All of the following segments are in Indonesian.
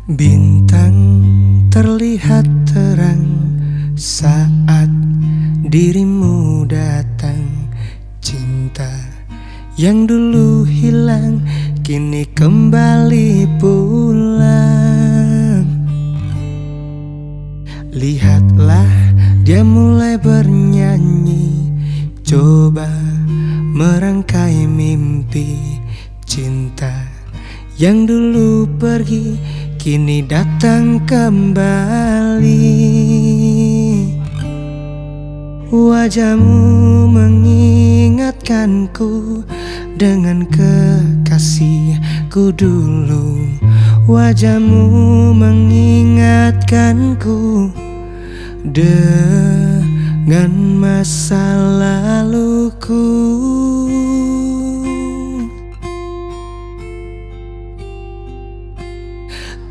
Bintang terlihat terang saat dirimu datang. Cinta yang dulu hilang kini kembali pulang. Lihatlah dia mulai bernyanyi, coba merangkai mimpi. Cinta yang dulu pergi kini datang kembali. Wajahmu mengingatkanku dengan kekasihku dulu. Wajahmu mengingatkanku dengan masa laluku.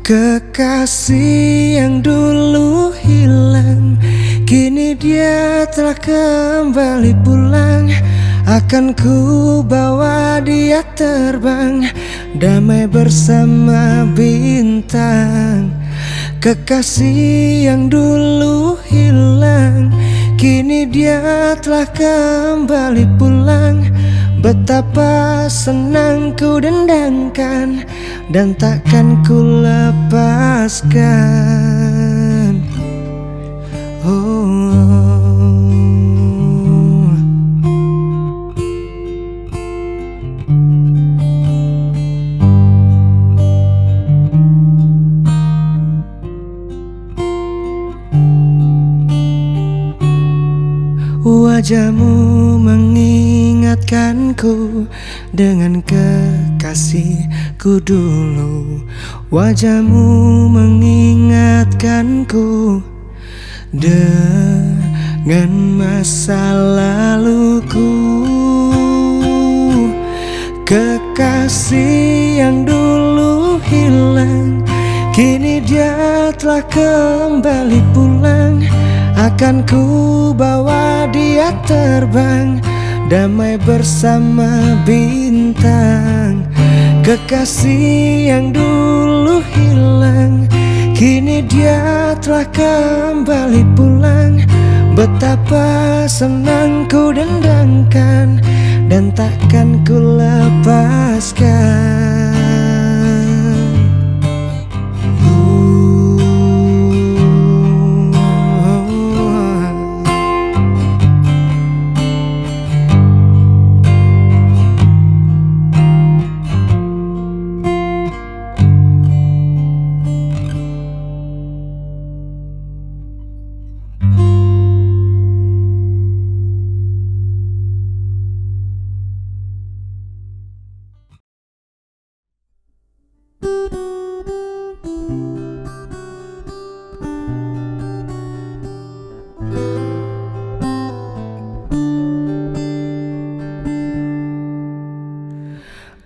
Kekasih yang dulu hilang, kini dia telah kembali pulang. Akan ku bawa dia terbang, damai bersama bintang. Kekasih yang dulu hilang, kini dia telah kembali pulang. Betapa senang ku dendangkan dan takkan ku lepaskan. Wajahmu mengingatkanku dengan kekasihku dulu. Wajahmu mengingatkanku dengan masa laluku. Kekasih yang dulu hilang, kini dia telah kembali pulang. Akan ku bawa dia terbang, damai bersama bintang. Kekasih yang dulu hilang, kini dia telah kembali pulang. Betapa senang ku dendangkan dan takkan ku lepaskan.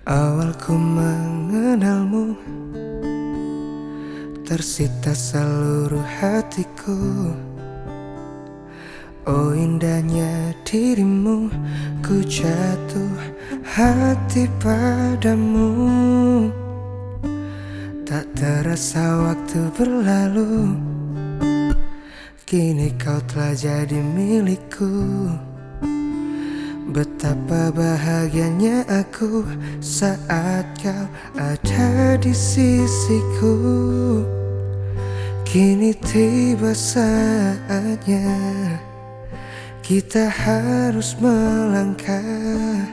Awal ku mengenalmu, tersita seluruh hatiku. Oh indahnya dirimu, ku jatuh hati padamu. Tak terasa waktu berlalu, kini kau telah jadi milikku. Betapa bahagianya aku saat kau ada di sisiku. Kini tiba saatnya kita harus melangkah,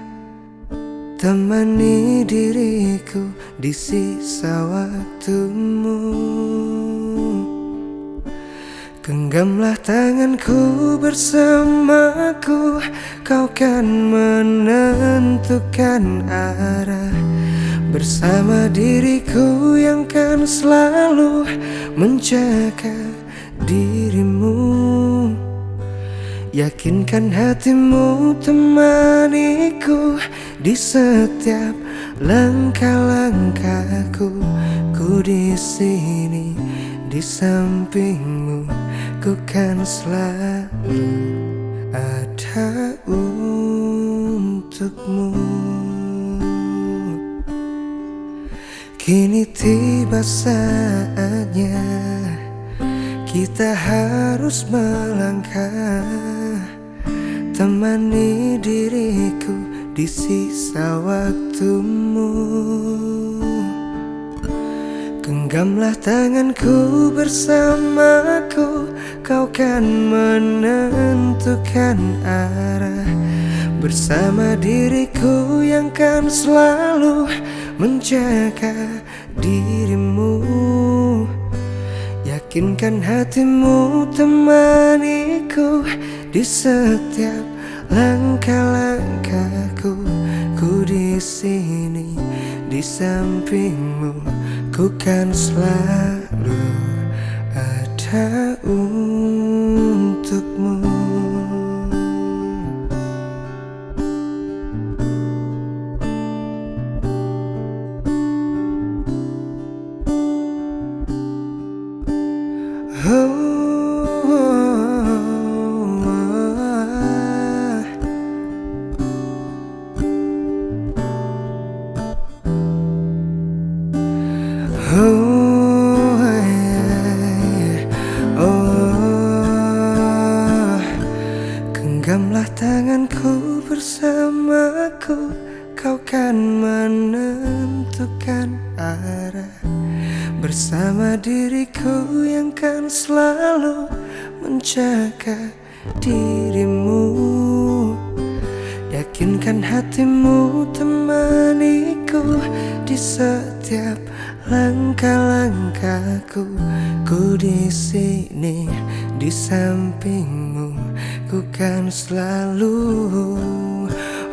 temani diriku di sisa waktumu. Genggamlah tanganku bersamaku, kau kan menentukan arah. Bersama diriku yang kan selalu menjaga dirimu. Yakinkan hatimu temaniku di setiap langkah-langkahku. Ku di sini di sampingmu, ku kan selalu ada untukmu. Kini tiba saatnya kita harus melangkah, temani diriku di sisa waktumu. Genggamlah tanganku bersamaku, kau kan menentukan arah. Bersama diriku yang kan selalu menjaga dirimu. Yakinkan hatimu temaniku di setiap langkah-langkahku. Ku di sini di sampingmu, ku kan selalu ada untukmu. Genggamlah tanganku bersamaku, kau kan menentukan arah. Bersama diriku yang kan selalu menjaga dirimu. Yakinkan hatimu temaniku di setiap langkah-langkahku. Ku di sini di sampingmu, ku kan selalu.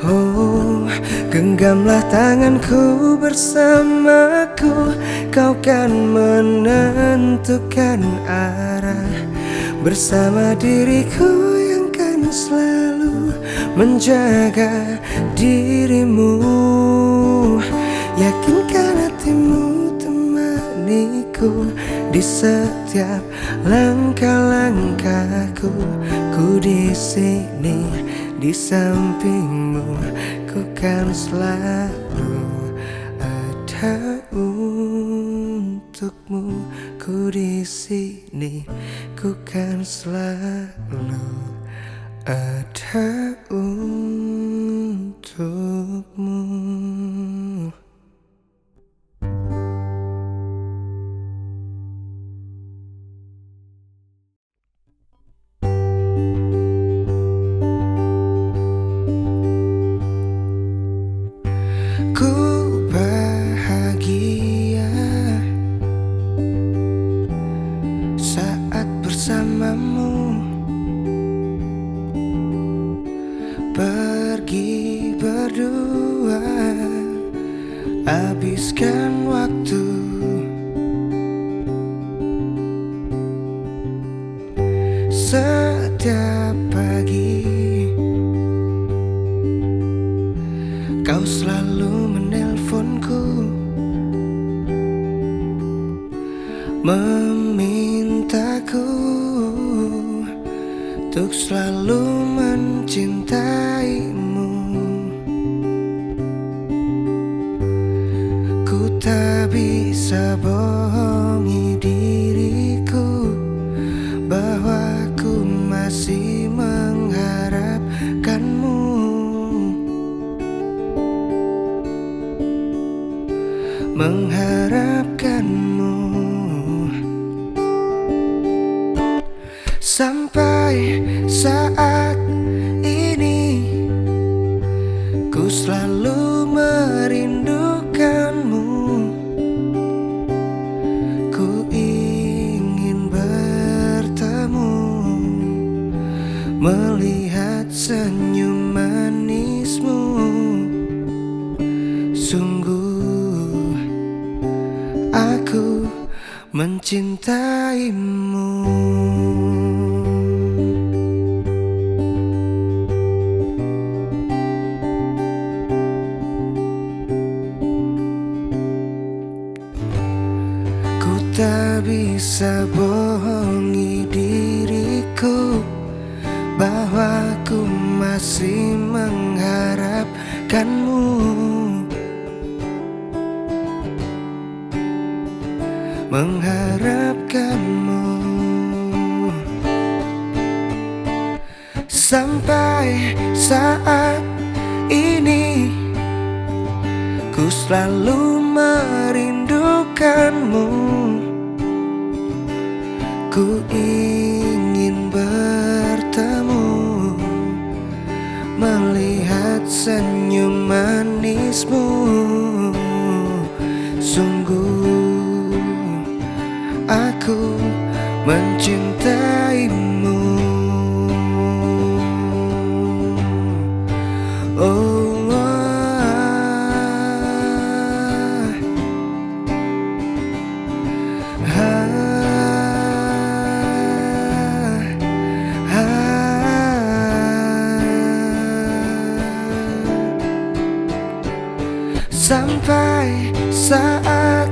Oh, genggamlah tanganku bersamaku, kau kan menentukan arah. Bersama diriku yang kan selalu menjaga dirimu. Yakinkan hatimu temaniku di setiap langkah-langkahku. Ku di sini di sampingmu, ku kan selalu ada untukmu. Ku di sini, ku kan selalu ada untukmu. Ku bahagia saat bersamamu, pergi berdua, habiskan waktu. Setiap pagi kau selalu menelponku, memintaku untuk selalu mencintaimu. Ku tak bisa bohongi diriku bahwa ku masih mengharapkanmu. Mengharapkanmu sampai saat ini. Ku selalu merindukanmu. Ku ingin bertemu, melihat senyum manismu. Sungguh aku mencintaimu. Ku tak bisa bohongi diriku bahwa ku masih mengharapkanmu. mengharapkanmu. Sampai saat ini ku selalu merindukanmu. Ku ingin bertemu, melihat senyum manismu. Sungguh aku mencintaimu. Oh, sampai saat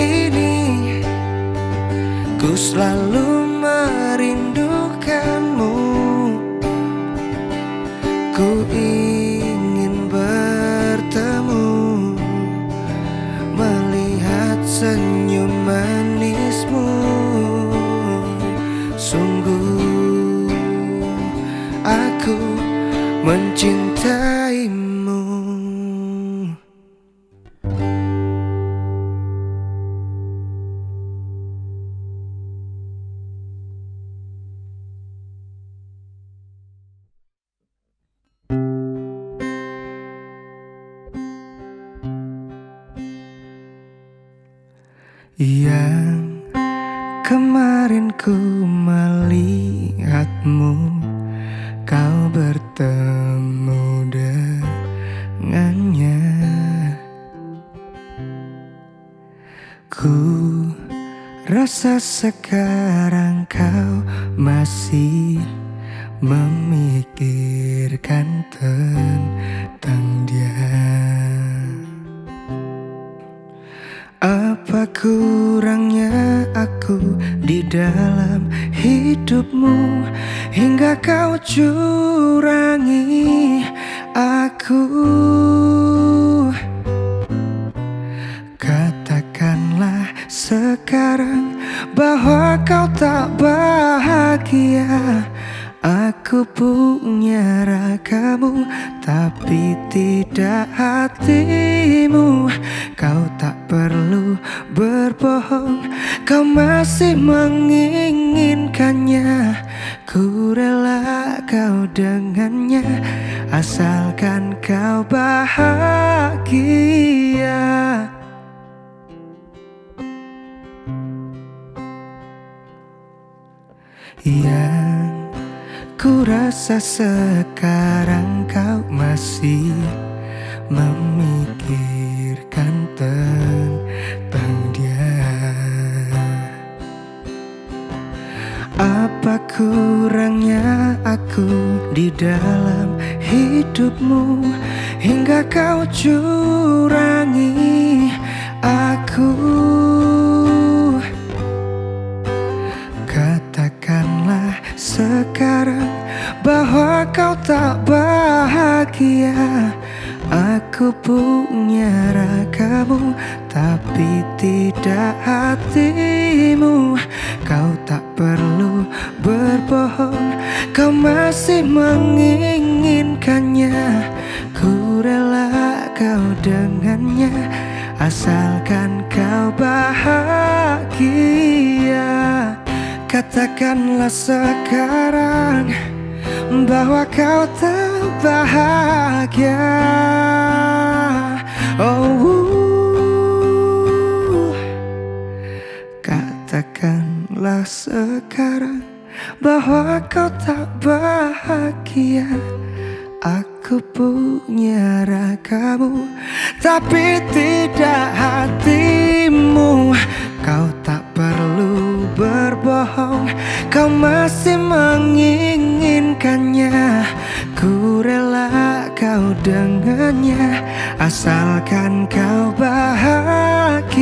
ini ku selalu merindukanmu. Ku ingin bertemu, melihat senyum manismu. Sungguh aku mencintaimu. Yang kemarin ku melihatmu, kau bertemu dengannya. Ku rasa sekarang kau masih memikirkan tentang dia. Apa kurangnya aku di dalam hidupmu hingga kau curangi aku? Katakanlah sekarang bahwa kau tak bahagia. Aku punya ragamu tapi tidak hatimu. Kau tak perlu berbohong, kau masih menginginkannya. Ku rela kau dengannya, asalkan kau bahagia. Yang ku rasa sekarang kau masih memikirkan tentang dia. Apa kurangnya aku di dalam hidupmu hingga kau curangi aku? Katakanlah sekarang bahwa kau tak bahagia. Aku punya ragamu tapi tidak hatimu. Kau tak perlu berbohong, kau masih menginginkannya. Ku rela kau dengannya, asalkan kau bahagia. Katakanlah sekarang bahwa kau tak bahagia. Oh, katakanlah sekarang bahwa kau tak bahagia. Aku punya ragamu tapi tidak hatimu. Kau tak perlu berbohong, kau masih menginginkannya. Ku rela kau dengannya, asalkan kau bahagia.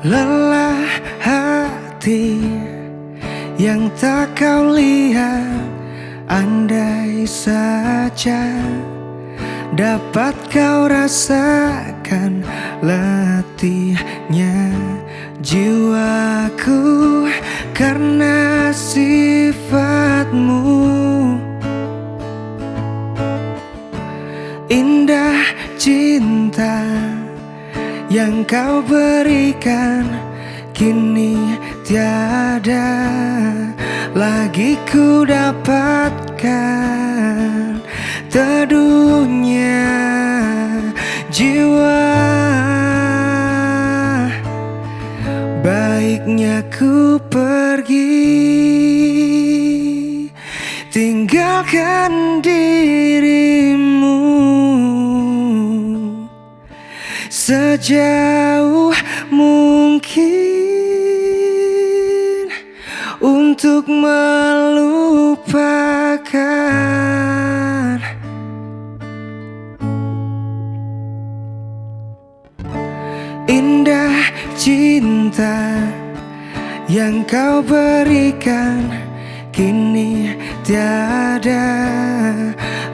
lelah hati yang tak kau lihat. Andai saja dapat kau rasakan letihnya jiwaku karena sifatmu. Indah cinta yang kau berikan kini tiada lagi ku dapatkan. Teduhnya jiwa, baiknya ku pergi, tinggalkan dirimu sejauh mungkin untuk melupakan. Indah cinta yang kau berikan kini tiada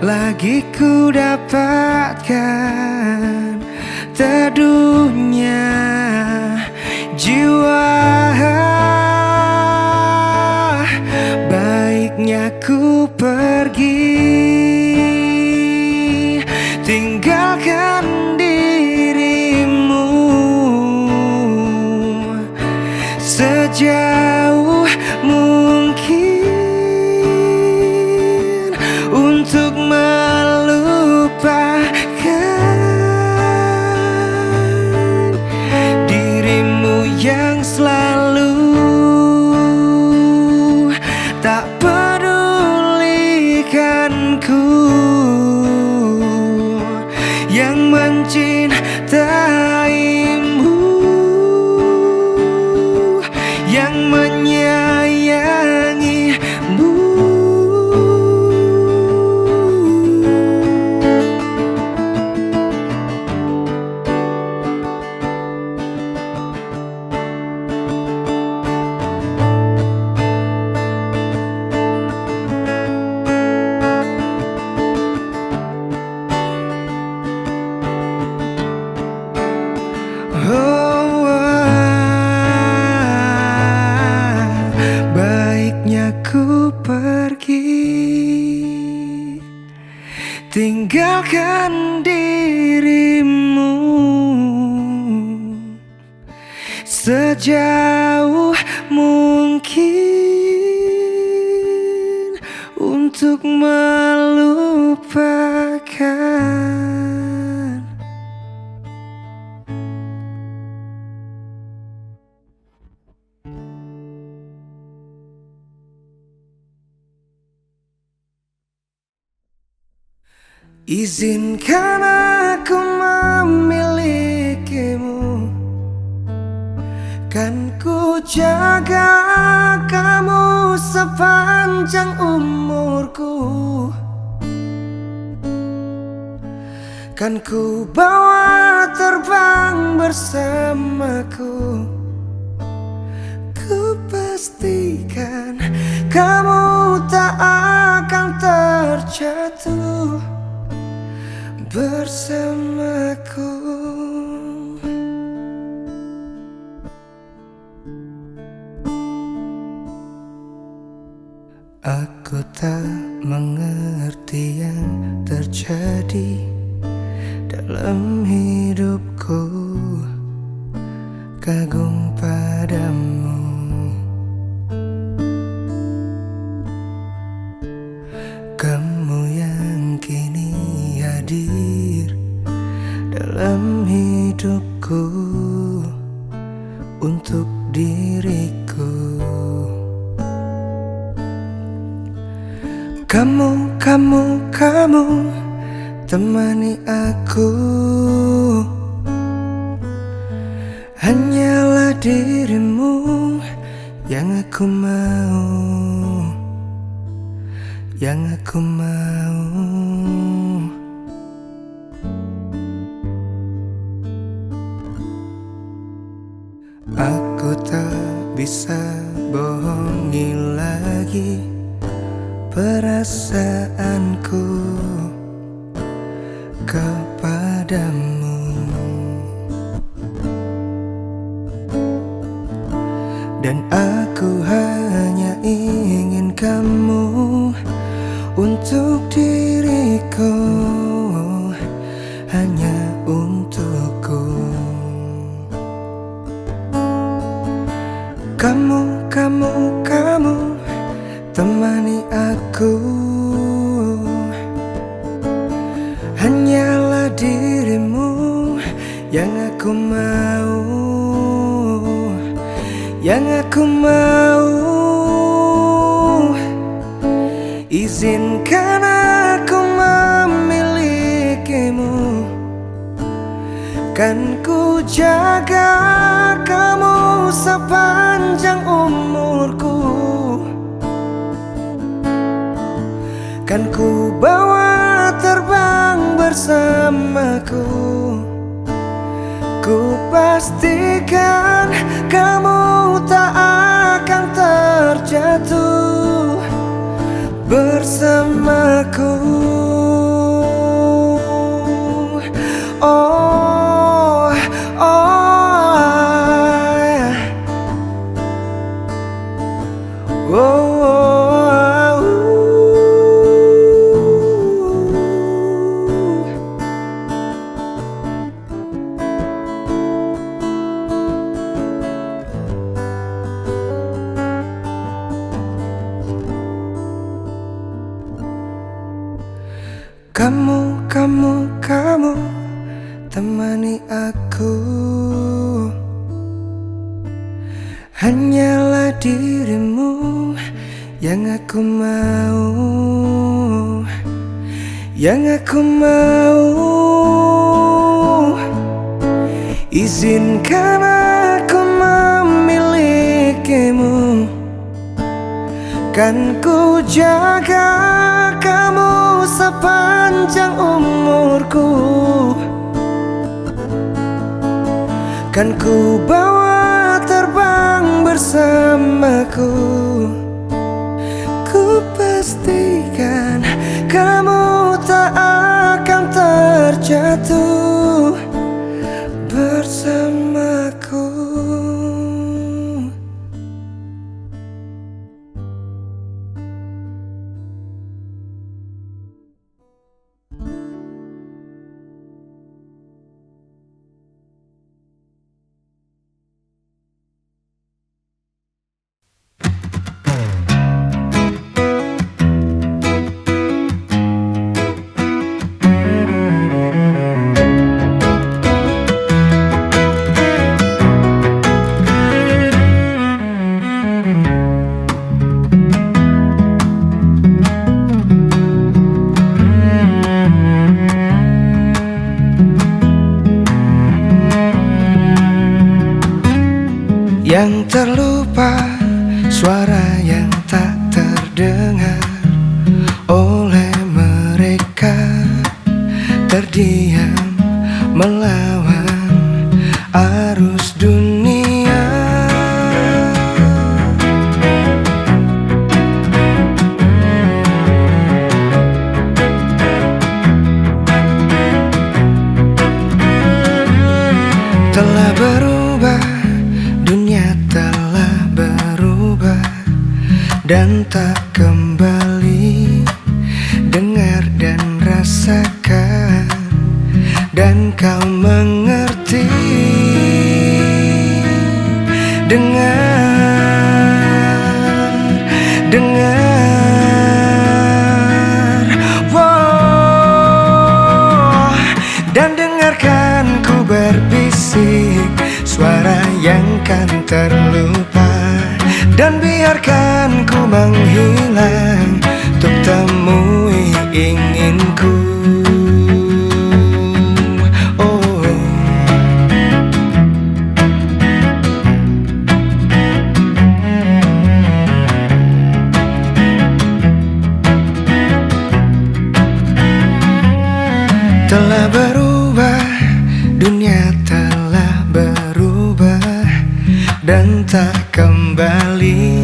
lagi ku dapatkan. Teduhnya jiwa, baiknya ku pergi, tinggalkan dirimu sejauh mungkin untuk melupakan dirimu yang selalu tak pedulikanku, yang mencintaimu, yang menyayangimu. Baiknya ku pergi, tinggalkan dirimu sejauh mungkin untuk melupakan. Izinkan aku memilikimu, kan ku jaga kamu sepanjang umurku, kan ku bawa terbang bersamaku. Ku pastikan kamu tak akan terjatuh bersamaku. Aku tak mengerti yang terjadi dalam hidupku, kagum padamu. Kamu yang kini hadir dalam hidupku untuk diriku. Kamu temani aku, hanyalah dirimu yang aku mau, yang aku mau. bisa bohongi lagi perasaanku kepadamu. Dan aku hanya ingin kamu untuk diriku, hanya untukku. Kamu temani aku. Hanyalah dirimu yang aku mau, yang aku mau. Izinkan aku memilikimu, kan ku jaga kamu sepanjang umurku, kan ku bawa terbang bersamaku. Ku pastikan kamu tak akan terjatuh bersamaku. Oh, kamu temani aku. Hanyalah dirimu yang aku mau, yang aku mau. Izinkan aku memilikimu, kan ku jaga kamu sepanjang umurku, kan ku bawa terbang bersamaku. Ku pastikan kamu tak akan terjatuh bersamaku. Yang terlupa, suara yang tak terdengar oleh mereka, terdiam melawan arus dunia. Telah berubah, dunia telah berubah dan tak kembali. Dengar dan rasakan, dan kau mengerti. Dengar, wow. Dan dengarkan ku berbisik suara yang kan terlupa, dan biarkan ku menghilang untuk temui inginku. Oh, telah berubah, dunia telah berubah dan tak kembali.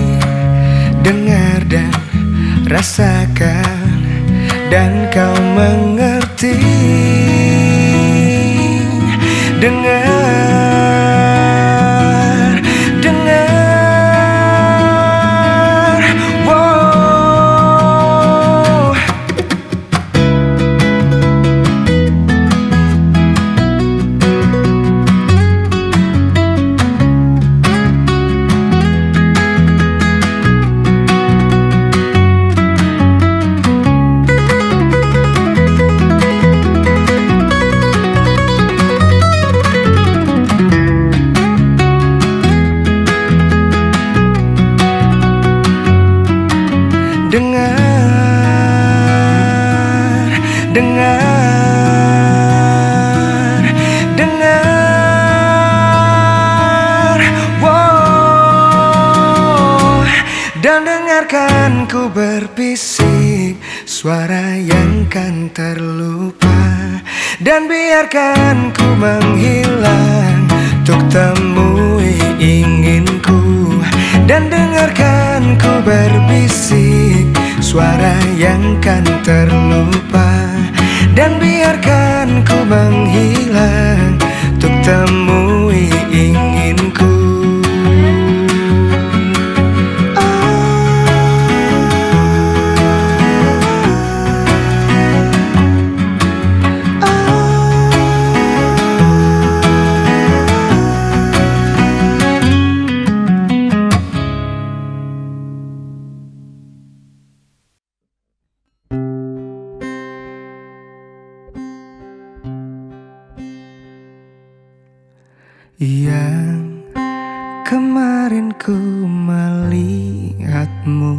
Dengar dan rasakan, dan kau mengerti. Dengar, dengar, wow. Dengar, dengar, dengar, wow. Dan dengarkan ku berbisik suara yang kan terlupa, dan biarkan ku menghilang untuk temui inginku. Dan dengarkan ku berbisik suara yang kan terlupa, dan biarkan ku menghilang untuk temui inginku. Yang kemarin ku melihatmu,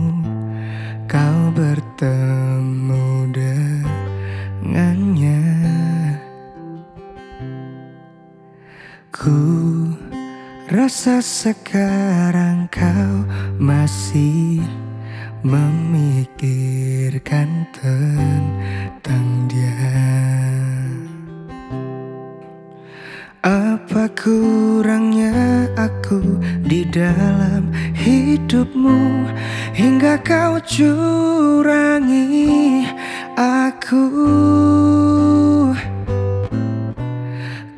kau bertemu dengannya. Ku rasa sekarang kau masih memikirkan tentang dia. Apa kurangnya aku di dalam hidupmu hingga kau curangi aku?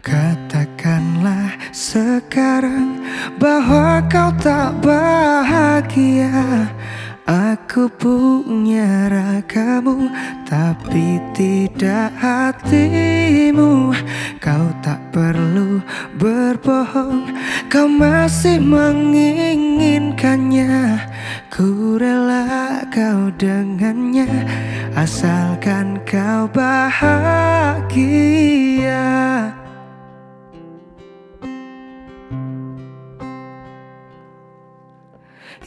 Katakanlah sekarang bahwa kau tak bahagia. Aku punya ragamu tapi tidak hatimu. Kau tak perlu berbohong, kau masih menginginkannya. Ku rela kau dengannya, asalkan kau bahagia.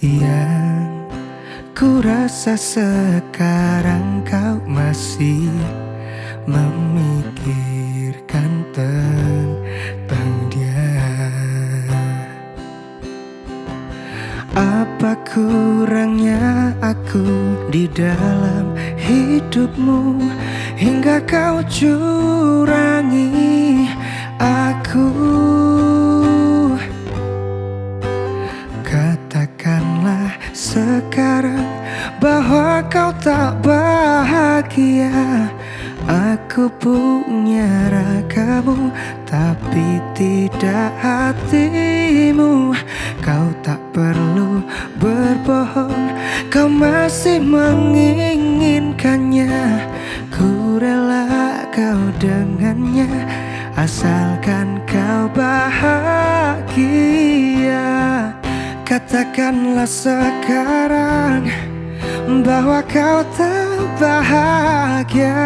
Yang ku rasa sekarang kau masih memikirkan tentang dia. Apa kurangnya aku di dalam hidupmu hingga kau curangi aku? Katakanlah sekarang bahwa kau tak bahagia. Aku punya ragamu tapi tidak hatimu. Kau tak perlu berbohong, kau masih menginginkannya. Ku rela kau dengannya, asalkan kau bahagia. Katakanlah sekarang bahwa kau tak bahagia.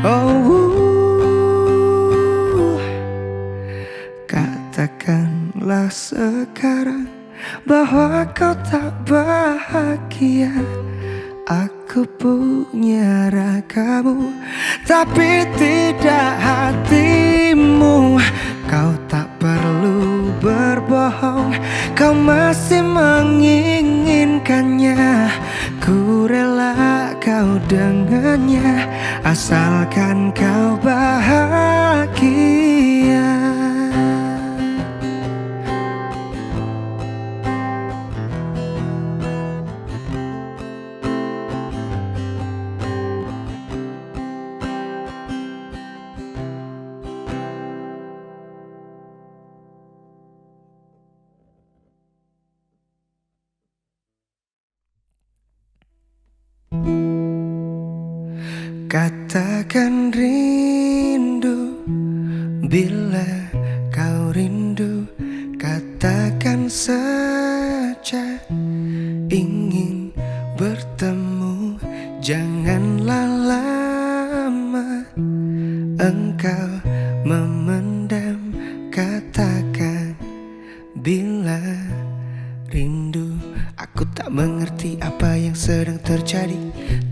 Oh, katakanlah sekarang bahwa kau tak bahagia. Aku punya ragamu tapi tidak hatimu. Kau tak perlu berbohong, kau masih menginginkannya. Ku rela kau dengannya, asalkan kau bahagia. Katakan rindu bila kau rindu. Katakan saja ingin bertemu. Janganlah lama engkau memendam. Katakan bila rindu. Aku tak mengerti apa yang sedang terjadi.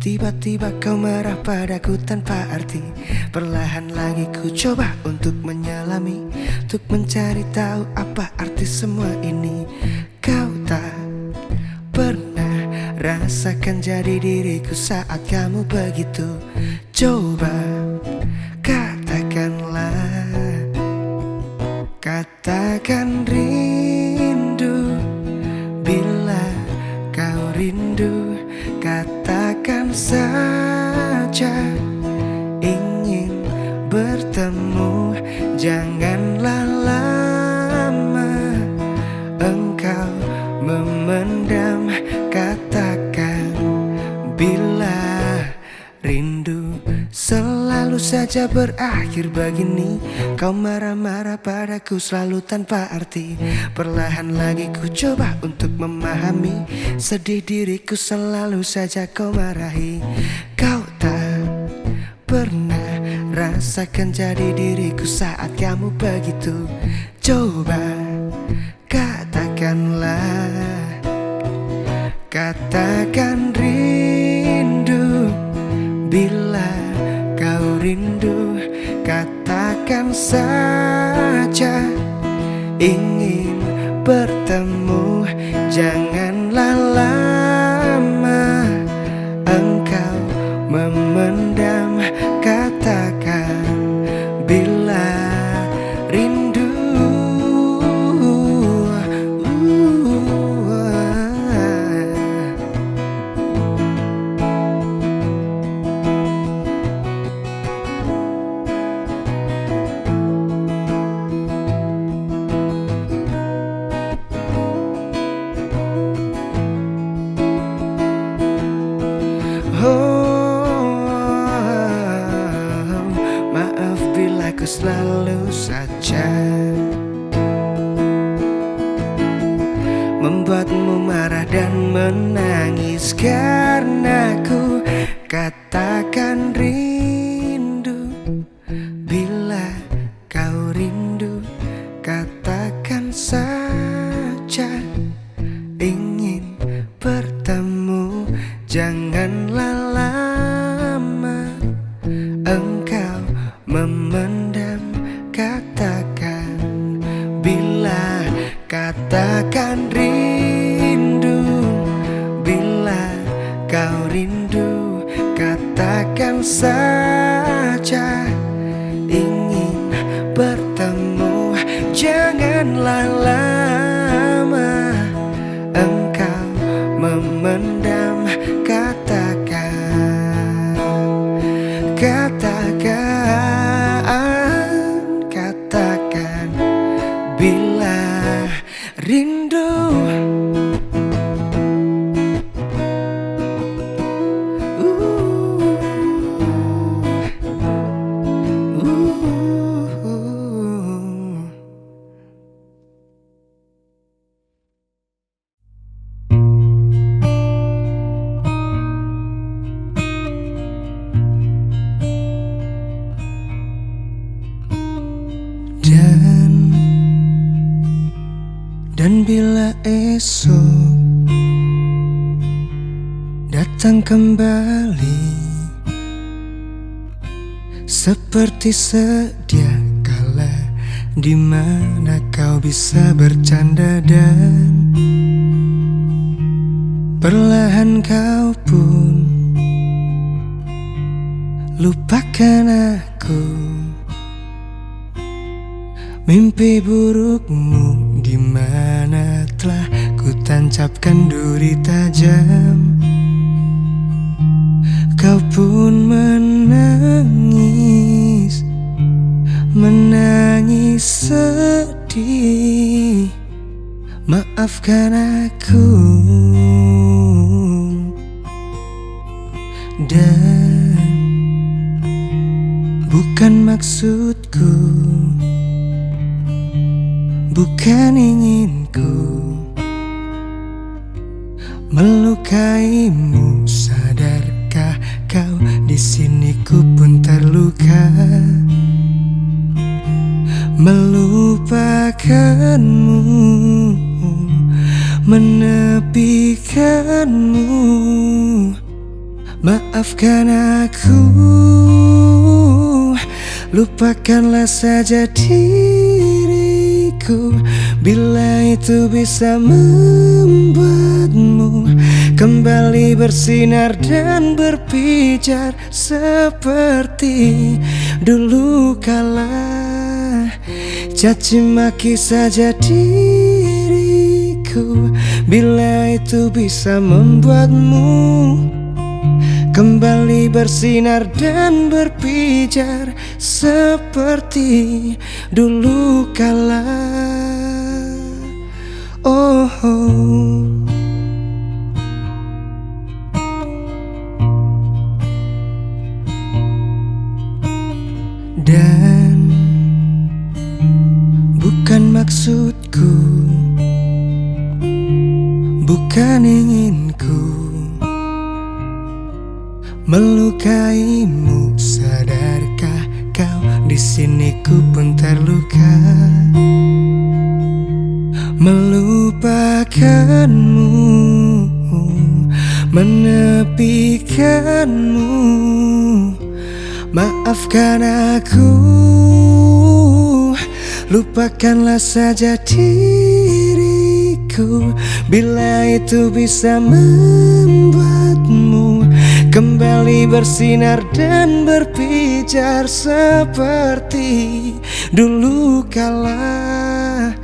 Tiba-tiba kau marah padaku tanpa arti. Perlahan lagi ku coba untuk menyelami, untuk mencari tahu apa arti semua ini. Kau tak pernah rasakan jadi diriku saat kamu begitu. Coba katakanlah, katakan rindu bila kau rindu. Katakan saja ingin bertemu. Janganlah lama engkau memendam. Katakan bila rindu. Selalu saja berakhir begini. Kau marah-marah padaku selalu tanpa arti. Perlahan lagi ku coba untuk memahami. Sedih diriku selalu saja kau marahi. Kau tak pernah rasakan jadi diriku saat kamu begitu. Coba katakanlah, katakan rindu bila kau rindu. Katakan saja ingin bertemu. Janganlah lama engkau memendam. Katakan bila rindu. Maaf bila ku selalu saja membuatmu marah dan menangis karena ku katakan rindu bila kau rindu. Katakan saja ingin bertemu. Janganlah lama engkau memendam. Katakan bila, katakan rindu bila kau rindu. Katakan saja ingin bertemu. Janganlah lama engkau memendam. Katakan, katakan, katakan bila rindu. Dan bila esok datang kembali seperti sedia kala, di mana kau bisa bercanda dan perlahan kau pun lupakan aku. Mimpi burukmu di mana telah ku tancapkan duri tajam. Kau pun menangis, menangis sedih. Maafkan aku. Dan Bukan maksudku, bukan inginku melukaimu. Sadarkah kau di sini ku pun terluka, melupakanmu, menepikanmu. Maafkan aku, lupakanlah saja diriku. Bila itu bisa membuatmu kembali bersinar dan berpijar seperti dulu kala. Caci maki saja diriku. Bila itu bisa membuatmu kembali bersinar dan berpijar seperti dulu kala. Oh, dan bukan maksudku, bukan inginku melukaimu. Sadarkah kau di sini ku pun terluka, melupakanmu, menepikanmu. Maafkan aku, lupakanlah saja diriku. Bila itu bisa membuatmu kembali bersinar dan berpijar seperti dulu kala.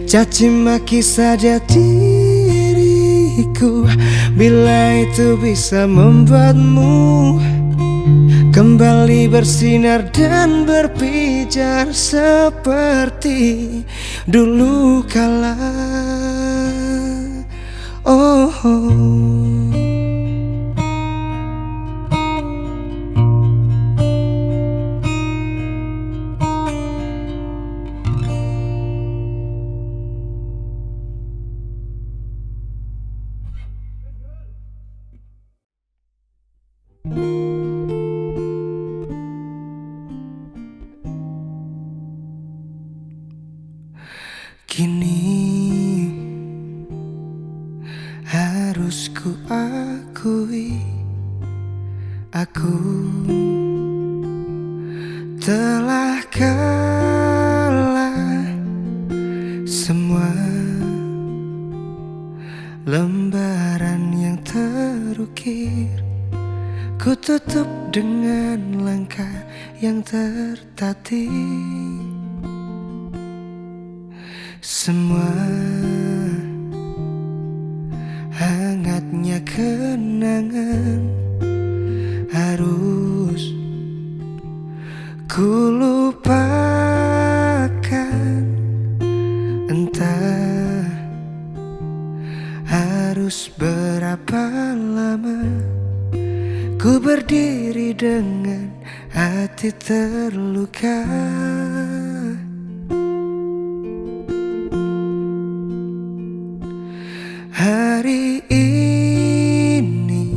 Caci maki saja diriku. Bila itu bisa membuatmu kembali bersinar dan berpijar seperti dulu kala. Oh, kini harus ku akui, aku telah kalah. Semua lembaran yang terukir ku tutup dengan langkah yang tertatih. Semua hangatnya kenangan harus ku lupakan. Entah harus berapa lama ku berdiri dengan hati terluka. Hari ini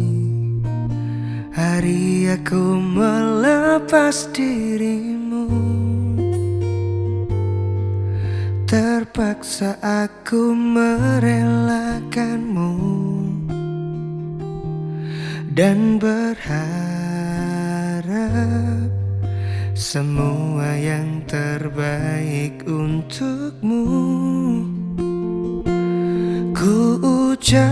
hari aku melepas dirimu. Terpaksa aku merelakanmu dan berharap semua yang terbaik untukmu. Ku ucapkan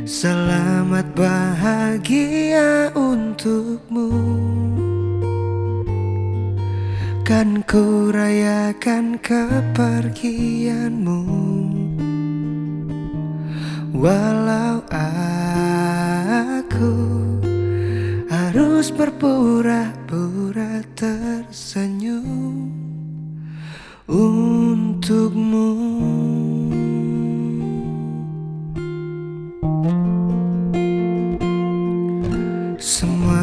selamat bahagia untukmu. Kan ku rayakan kepergianmu, walau aku harus berpura-pura tersenyum untukmu. Semua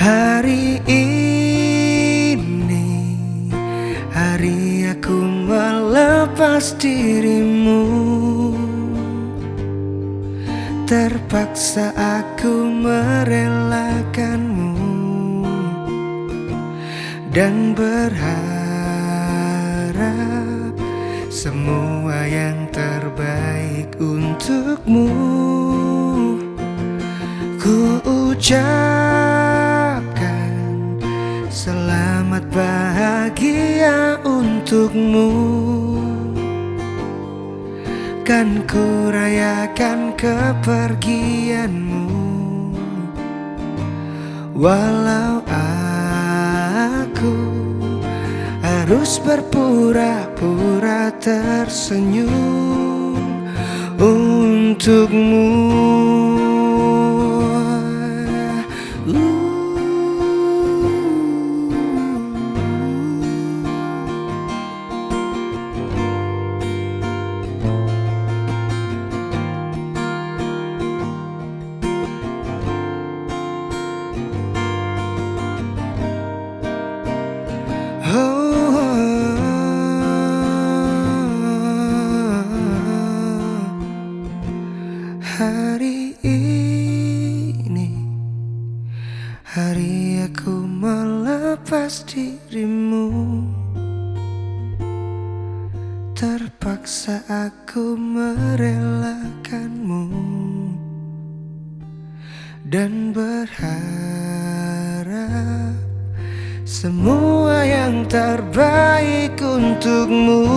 Hari ini, hari aku melepas dirimu. Terpaksa aku merelakanmu dan berharap semua yang terbaik untukmu. Ku ucapkan selamat bahagia untukmu. Kan ku rayakan kepergianmu, walau aku harus berpura-pura tersenyum untukmu. Hari ini, hari aku melepas dirimu. Terpaksa aku merelakanmu dan berharap semua yang terbaik untukmu.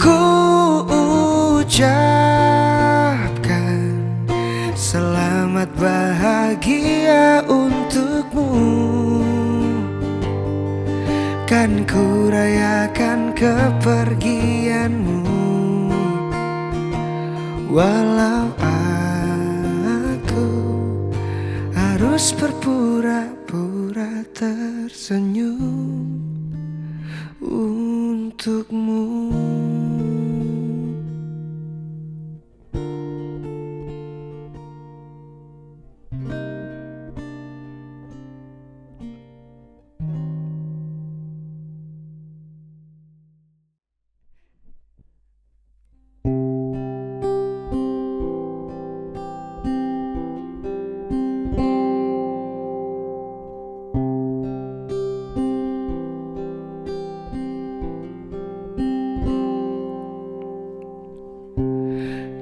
Ku ucapkan selamat bahagia untukmu. Kan ku rayakan kepergianmu, walau aku harus berpura-pura tersenyum untukmu.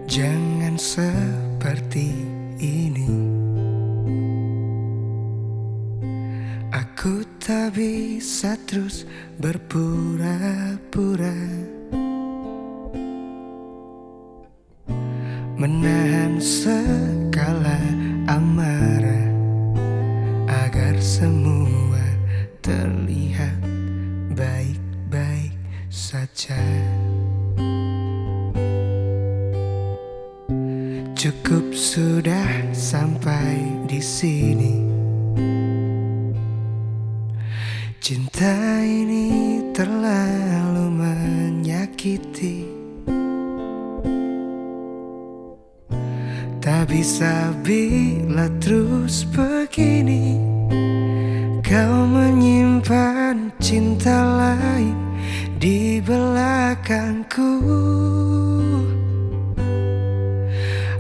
Jangan seperti ini, aku tak bisa terus berpura-pura, menahan segala amarah agar semua terlihat baik-baik saja. Cukup sudah sampai di sini. Cinta ini terlalu menyakiti. Tak bisa bila terus begini. Kau menyimpan cinta lain di belakangku.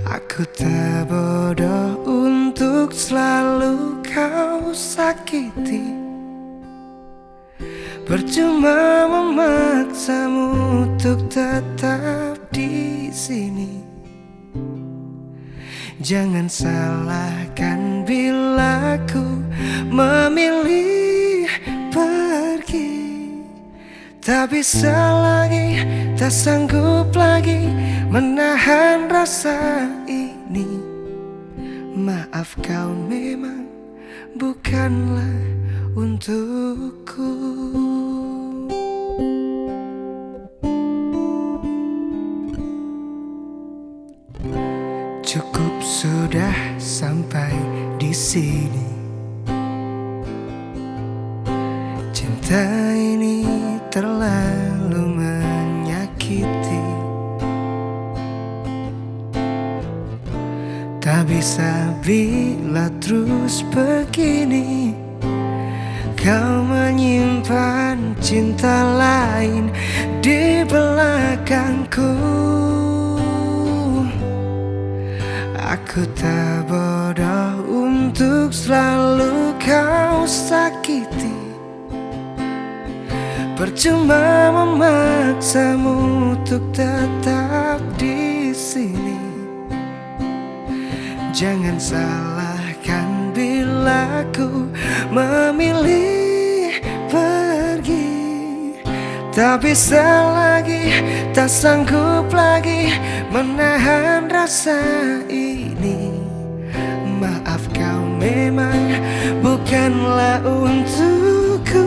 Aku tak bodoh untuk selalu kau sakiti. Percuma memaksamu untuk tetap di sini. Jangan salahkan bila ku memilih pergi. Tak bisa lagi, tak sanggup lagi menahan rasa ini. Maaf, kau memang bukanlah untukku. Cukup sudah sampai di sini. Cinta ini terlalu menyakiti. Tak bisa bila terus begini kau menyimpan cinta lain di belakangku. Aku tak bodoh untuk selalu kau sakiti. Percuma memaksamu untuk tetap di sini. Jangan salahkan bila ku memilih pergi. Tak bisa lagi, tak sanggup lagi menahan rasa ini. Maaf kau memang bukanlah untukku.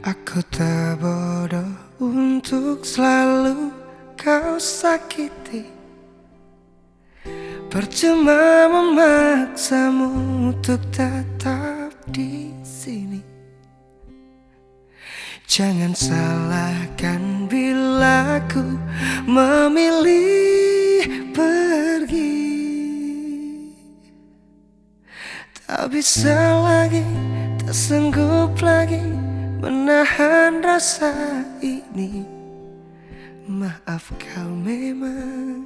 Aku tak bodoh untuk selalu kau sakiti. Percuma memaksamu untuk tetap di sini. Jangan salahkan bila ku memilih pergi. Tak bisa lagi, tak sanggup lagi menahan rasa ini. Maaf kau memang,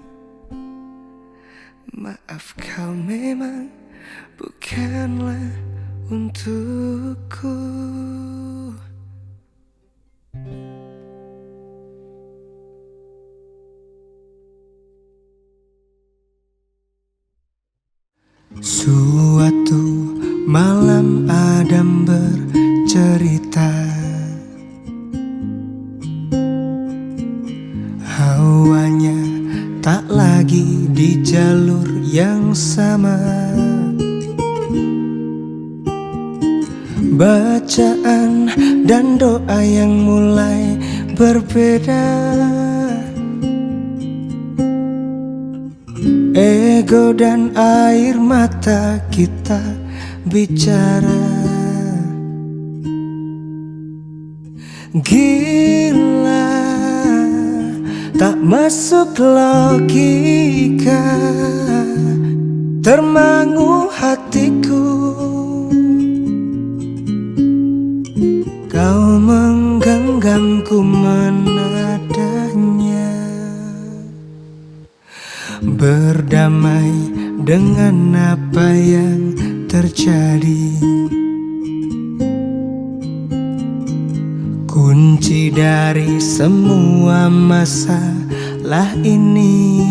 maaf kau memang bukanlah untukku. Suatu malam Adam bercerita, hawanya tak lagi di jalur yang sama. Bacaan dan doa yang mulai berbeda. Ego dan air mata kita bicara. Gila, tak masuk logika, termangu hatiku. Kau menggenggamku menadanya. Berdamai dengan apa yang terjadi. Kunci dari semua masalah ini.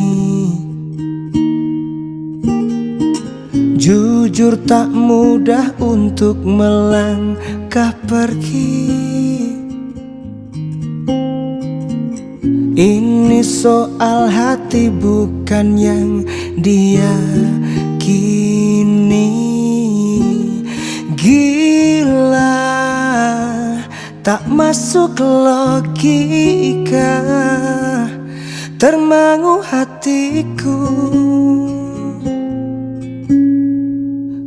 Jujur tak mudah untuk melangkah pergi. Ini soal hati bukan yang diyakini. Gila, tak masuk logika, termangu hatiku.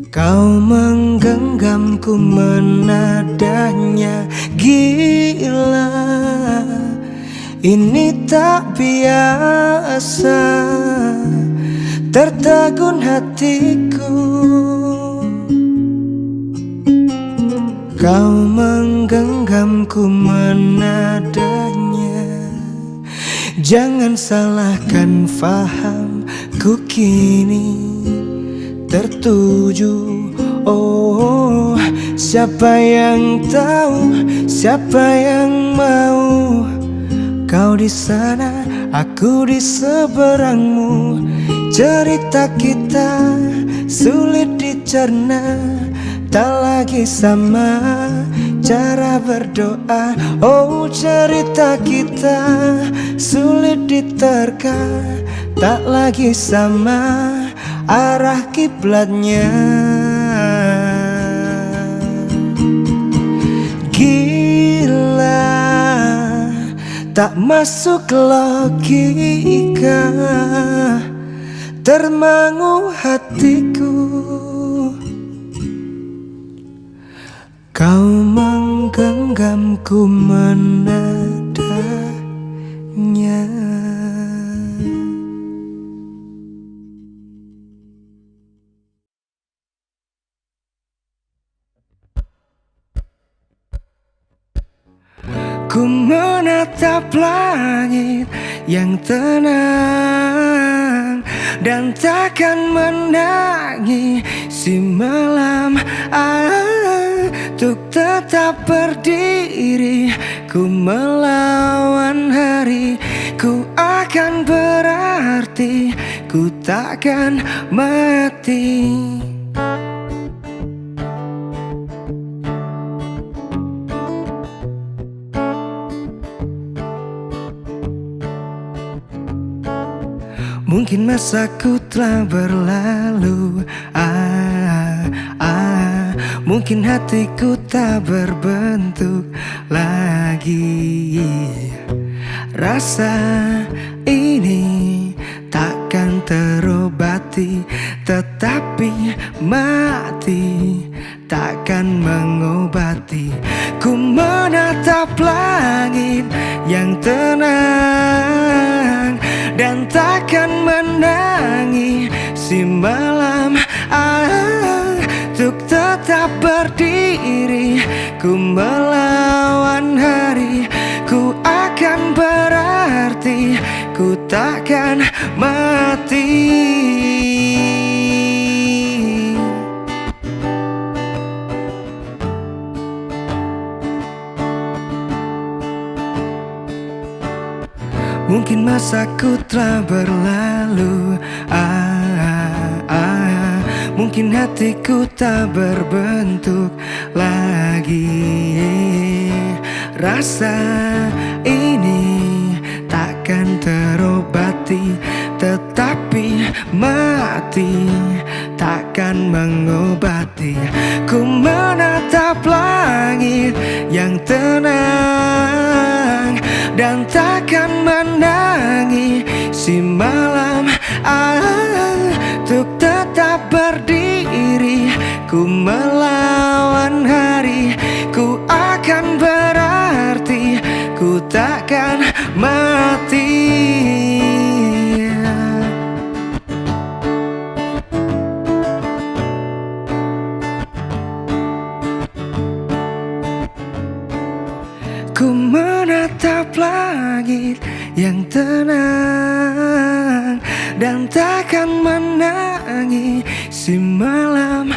Kau menggenggamku menadanya. Gila, ini tak biasa, tertegun hatiku. Kau menggenggamku menadanya. Jangan salahkan fahamku kini tertuju. Oh, siapa yang tahu, siapa yang mau. Kau di sana, aku di seberangmu. Cerita kita sulit dicerna, tak lagi sama cara berdoa. Oh, cerita kita sulit diterka, tak lagi sama arah kiblatnya. Gila, tak masuk logika, termangu hatiku. Kau menggenggamku menadanya. Ku menatap langit yang tenang dan takkan menangisi malam. Untuk tetap berdiri, ku melawan hari. Ku akan berarti, ku takkan mati. Mungkin masaku telah berlalu, mungkin hatiku tak berbentuk lagi. Rasa ini takkan terobati, tetapi mati takkan mengobati. Ku menatap langit yang tenang dan takkan menangisi malam. Untuk tetap berdiri, ku melawan hari. Ku akan berarti, ku takkan mati. Mungkin masaku telah berlalu, mungkin hatiku tak berbentuk lagi. Rasa ini takkan terobati, tetapi mati takkan mengobati. Ku menatap langit yang tenang dan takkan menangisi malam. Untuk tetap berdiri, ku melawan hari. Ku akan berarti, ku takkan mati. Ku menatap langit yang tenang dan takkan menangisi malam.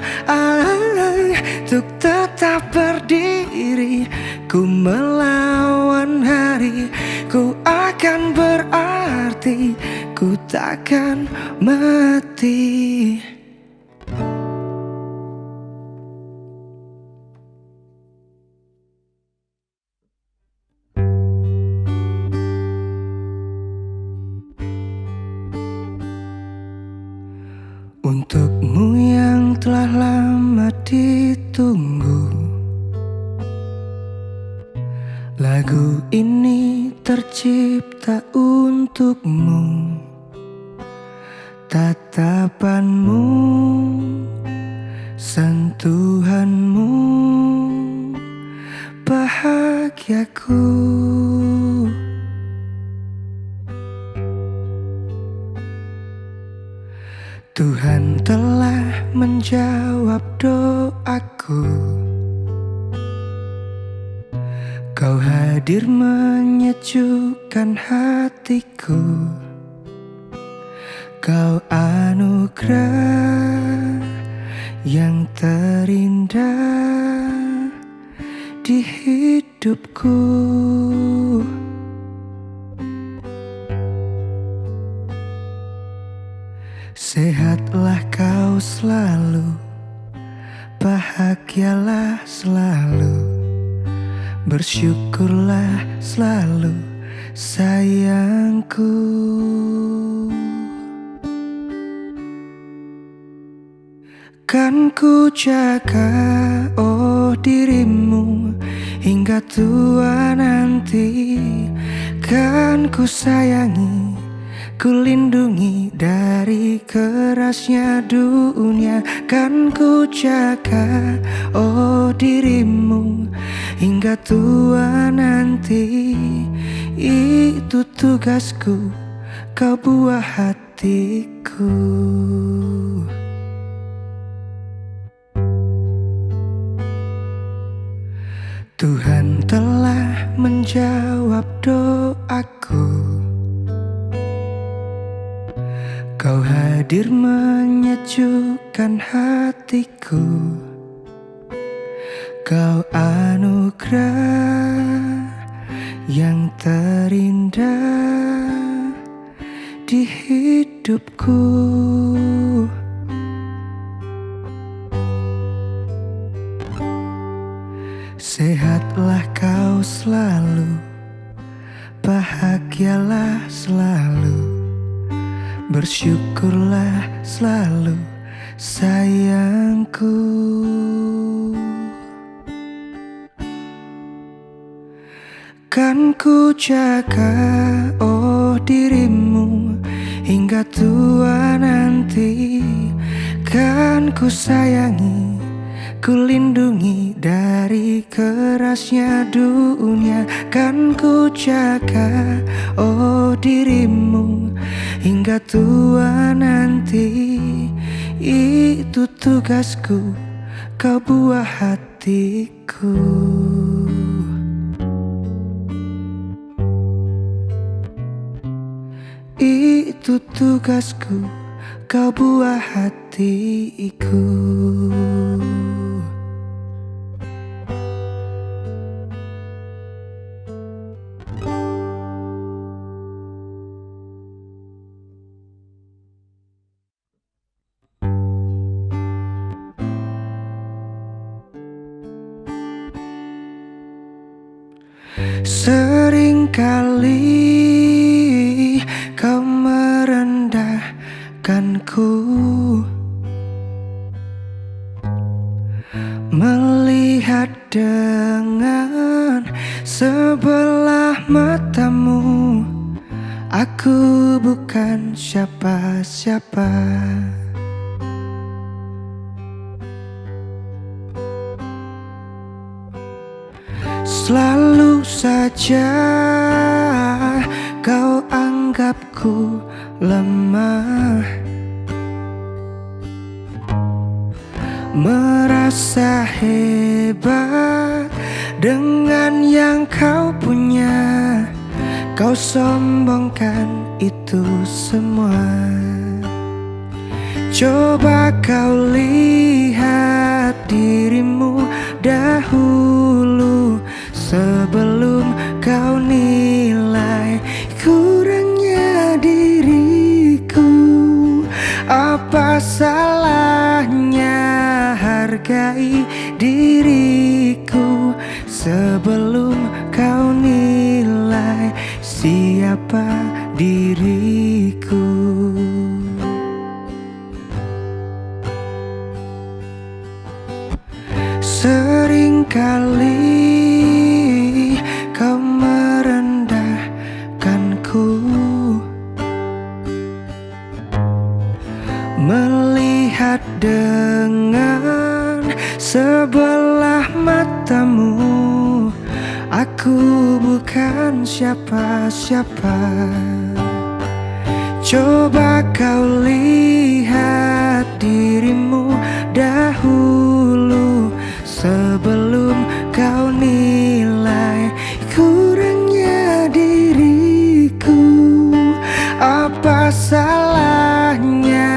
Untuk tetap berdiri, ku melawan hari. Ku akan berarti, ku takkan mati. Untukmu yang telah lama ditunggu, lagu ini tercipta untukmu. Tatapanmu, sentuhanmu, bahagiaku. Tuhan telah menjawab doaku. Kau hadir menyejukkan hatiku. Kau anugerah yang terindah di hidupku. Sehatlah kau selalu, bahagialah selalu, bersyukurlah selalu sayangku. Kan ku jaga oh dirimu hingga tua nanti. Kan ku sayangi, ku lindungi dari kerasnya dunia. Kan ku jaga oh dirimu hingga tua nanti. Itu tugasku, kau buah hatiku. Tuhan telah menjawab doaku. Kau hadir menyejukkan hatiku. Kau anugerah yang terindah di hidupku. Sehatlah kau selalu, bahagialah selalu, bersyukurlah selalu sayangku. Kan ku jaga oh dirimu hingga tua nanti. Kan ku sayangi, ku lindungi dari kerasnya dunia. Kan ku jaga oh dirimu hingga tua nanti. Itu tugasku, kau buah hatiku. Itu tugasku, kau buah hatiku. Seringkali kau merendahkanku, melihat dengan sebelah matamu. Aku bukan siapa-siapa. Selalu saja kau anggapku lemah, merasa hebat dengan yang kau punya. Kau sombongkan itu semua. Coba kau lihat dirimu dahulu sebelum kau nilai kurangnya diriku. Apa salahnya hargai diriku sebelum kau nilai siapa diriku. Seringkali kau merendahkanku, melihat dengan sebelah matamu. Aku bukan siapa-siapa. Coba kau lihat dirimu dahulu sebelum kau nilai kurangnya diriku. Apa salahnya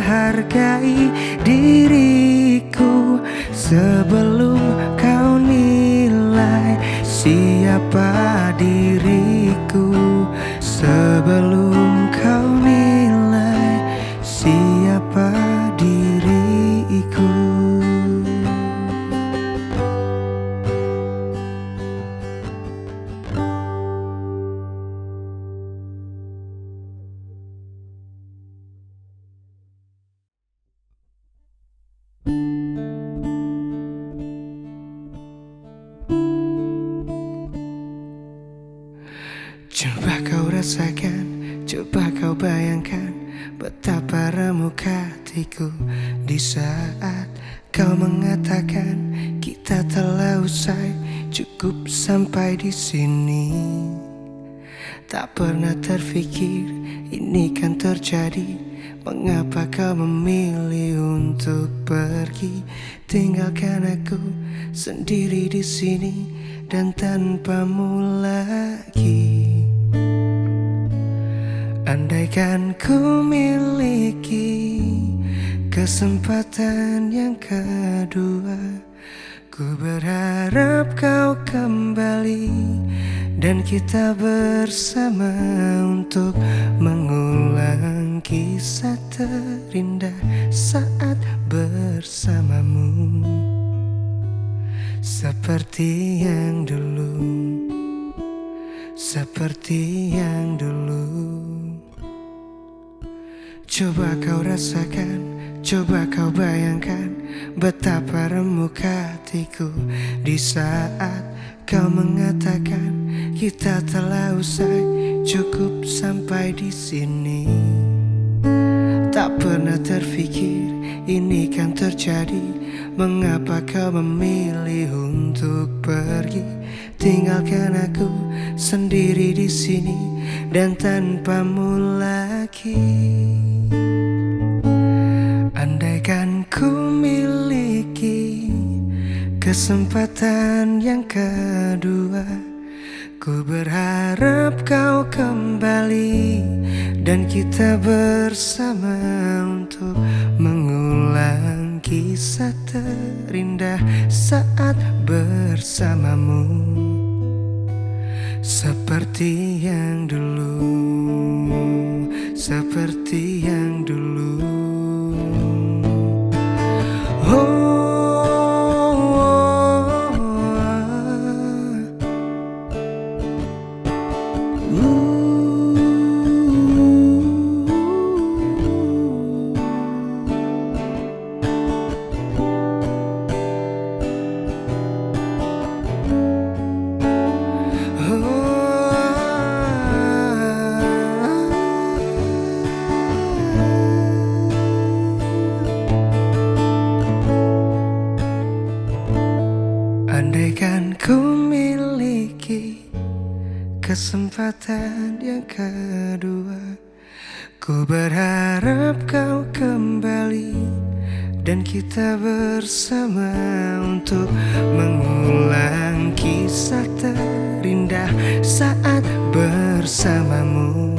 hargai diriku sebelum kau nilai siapa diriku. Sebelum kau nilai siapa diriku. rasakan, coba kau bayangkan betapa remuk hatiku di saat kau mengatakan kita telah usai, cukup sampai di sini. Tak pernah terfikir ini kan terjadi. Mengapa kau memilih untuk pergi, tinggalkan aku sendiri di sini dan tanpamu lagi. Andaikan ku miliki kesempatan yang kedua, ku berharap kau kembali dan kita bersama untuk mengulang kisah terindah saat bersamamu. Seperti yang dulu, seperti yang dulu. Coba kau rasakan, coba kau bayangkan betapa remuk hatiku di saat kau mengatakan kita telah usai, cukup sampai di sini. Tak pernah terfikir ini kan terjadi. Mengapa kau memilih untuk pergi, tinggalkan aku sendiri di sini dan tanpamu lagi. Andaikan ku miliki kesempatan yang kedua, ku berharap kau kembali dan kita bersama untuk mengulang kisah terindah saat bersamamu. Seperti yang dulu, seperti yang dulu. Andaikan ku miliki kesempatan yang kedua, ku berharap kau kembali dan kita bersama untuk mengulang kisah terindah saat bersamamu.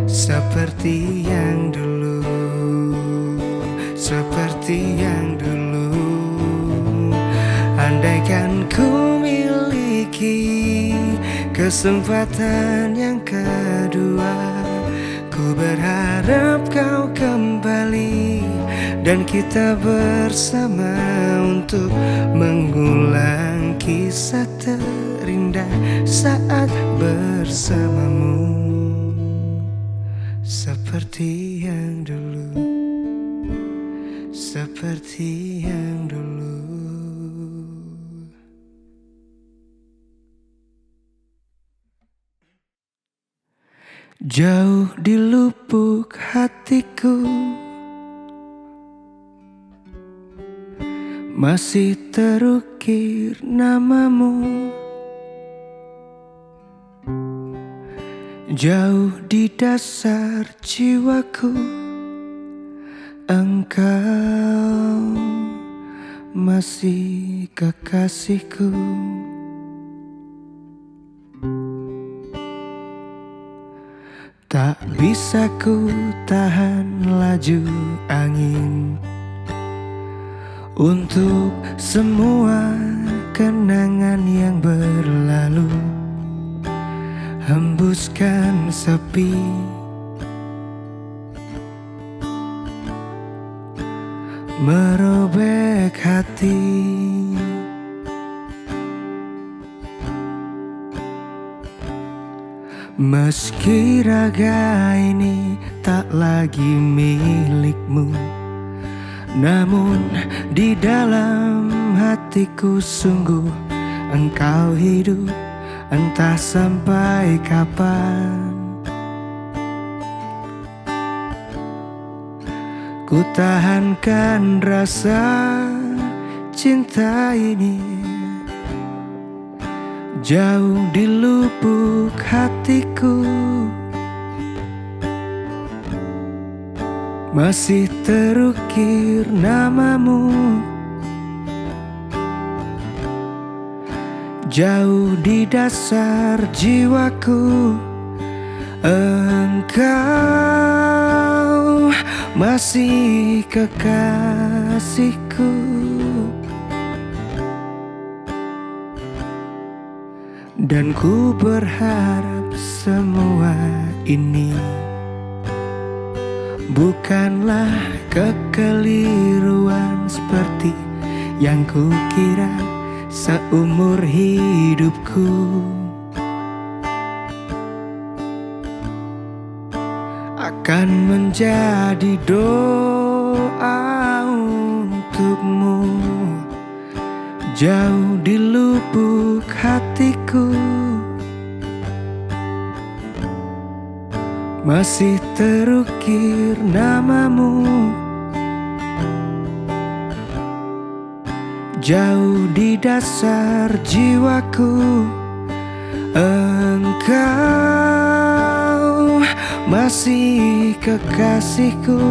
Seperti yang dulu, seperti yang dulu. Andaikan ku miliki kesempatan yang kedua, ku berharap kau kembali dan kita bersama untuk mengulang kisah terindah saat bersamamu. Seperti yang dulu, seperti yang dulu. Jauh di lubuk hatiku masih terukir namamu. Jauh di dasar jiwaku engkau masih kekasihku. Tak bisa ku tahan laju angin untuk semua kenangan yang berlalu. Hembuskan sepi, merobek hati. Meski raga ini tak lagi milikmu, namun di dalam hatiku sungguh engkau hidup. entah sampai kapan. Ku tahankan rasa cinta ini jauh di lubuk hatiku. Masih terukir namamu jauh di dasar jiwaku. Engkau masih kekasihku, dan ku berharap semua ini bukanlah kekeliruan seperti yang ku kira seumur hidupku. Akan menjadi doa untukmu jauh di lubuk hatiku. Masih terukir namamu jauh di dasar jiwaku. Engkau masih kekasihku,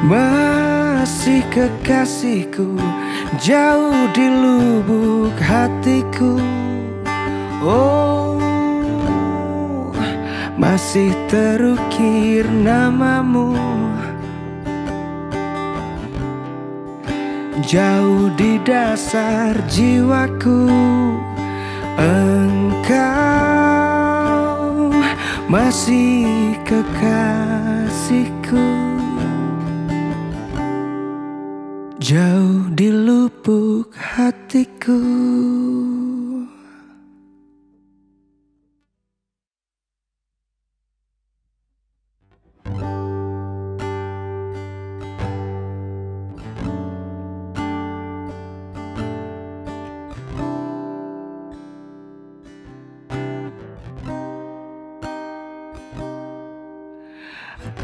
masih kekasihku, jauh di lubuk hatiku. Oh, masih terukir namamu jauh di dasar jiwaku. Engkau masih kekasihku, jauh di lubuk hatiku.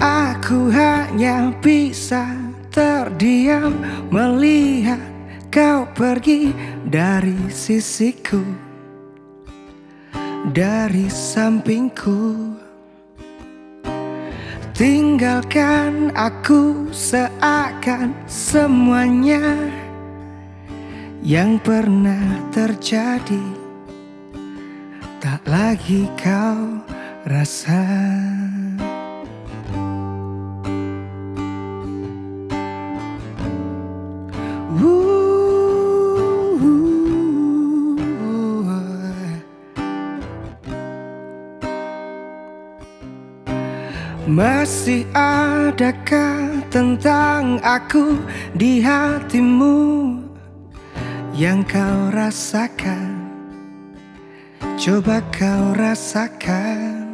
Aku hanya bisa terdiam melihat kau pergi dari sisiku, dari sampingku. Tinggalkan aku seakan semuanya yang pernah terjadi tak lagi kau rasa. Masih adakah tentang aku di hatimu yang kau rasakan? Coba kau rasakan.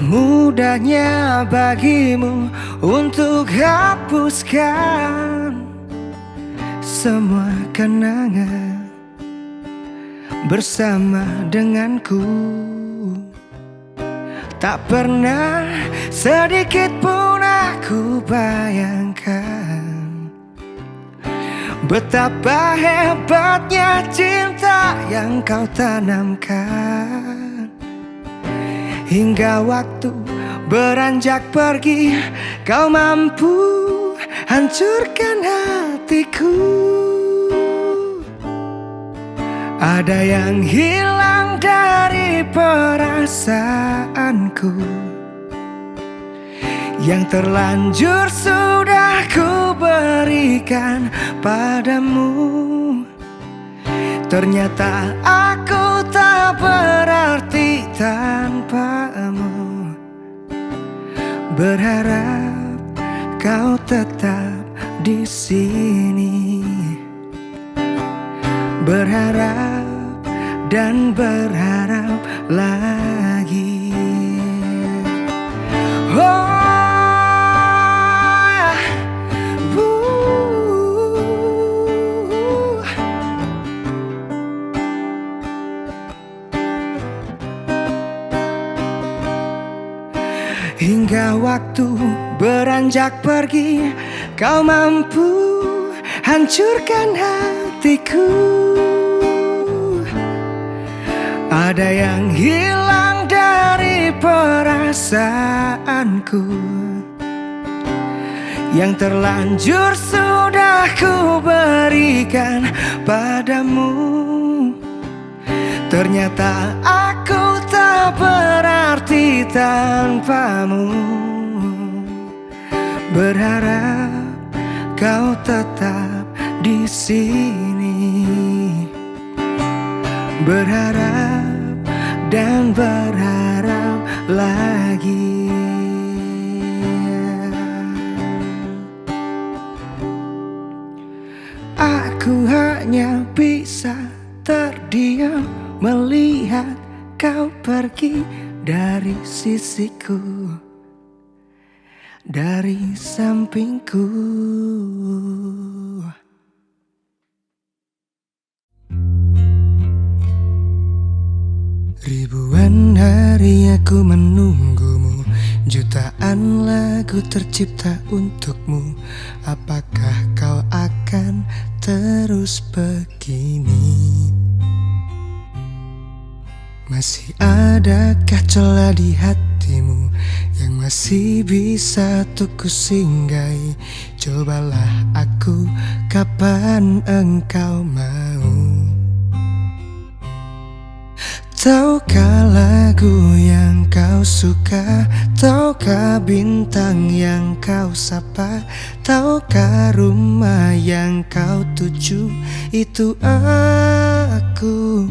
Mudahnya bagimu untuk hapuskan semua kenangan bersama denganku. Tak pernah sedikit pun aku bayangkan betapa hebatnya cinta yang kau tanamkan. Hingga waktu beranjak pergi, kau mampu hancurkan hatiku. Ada yang hilang dari perasaanku, yang terlanjur sudah ku berikan padamu. Ternyata aku tak berarti tanpamu. Berharap kau tetap di sini, berharap dan berharap lagi. Oh, Ketika waktu beranjak pergi, kau mampu hancurkan hatiku. Ada yang hilang dari perasaanku, yang terlanjur sudah ku berikan padamu. Ternyata aku tak berarti tanpamu. Berharap kau tetap di sini, berharap dan berharap lagi. Aku hanya bisa terdiam melihat kau pergi dari sisiku, dari sampingku. Ribuan hari aku menunggumu, jutaan lagu tercipta untukmu. Apakah kau akan terus begini? Masih adakah celah di hatimu yang masih bisa untuk kusinggahi? Cobalah aku kapan engkau mau. Tahukah lagu yang kau suka? Tahukah bintang yang kau sapa? Tahukah rumah yang kau tuju? Itu aku.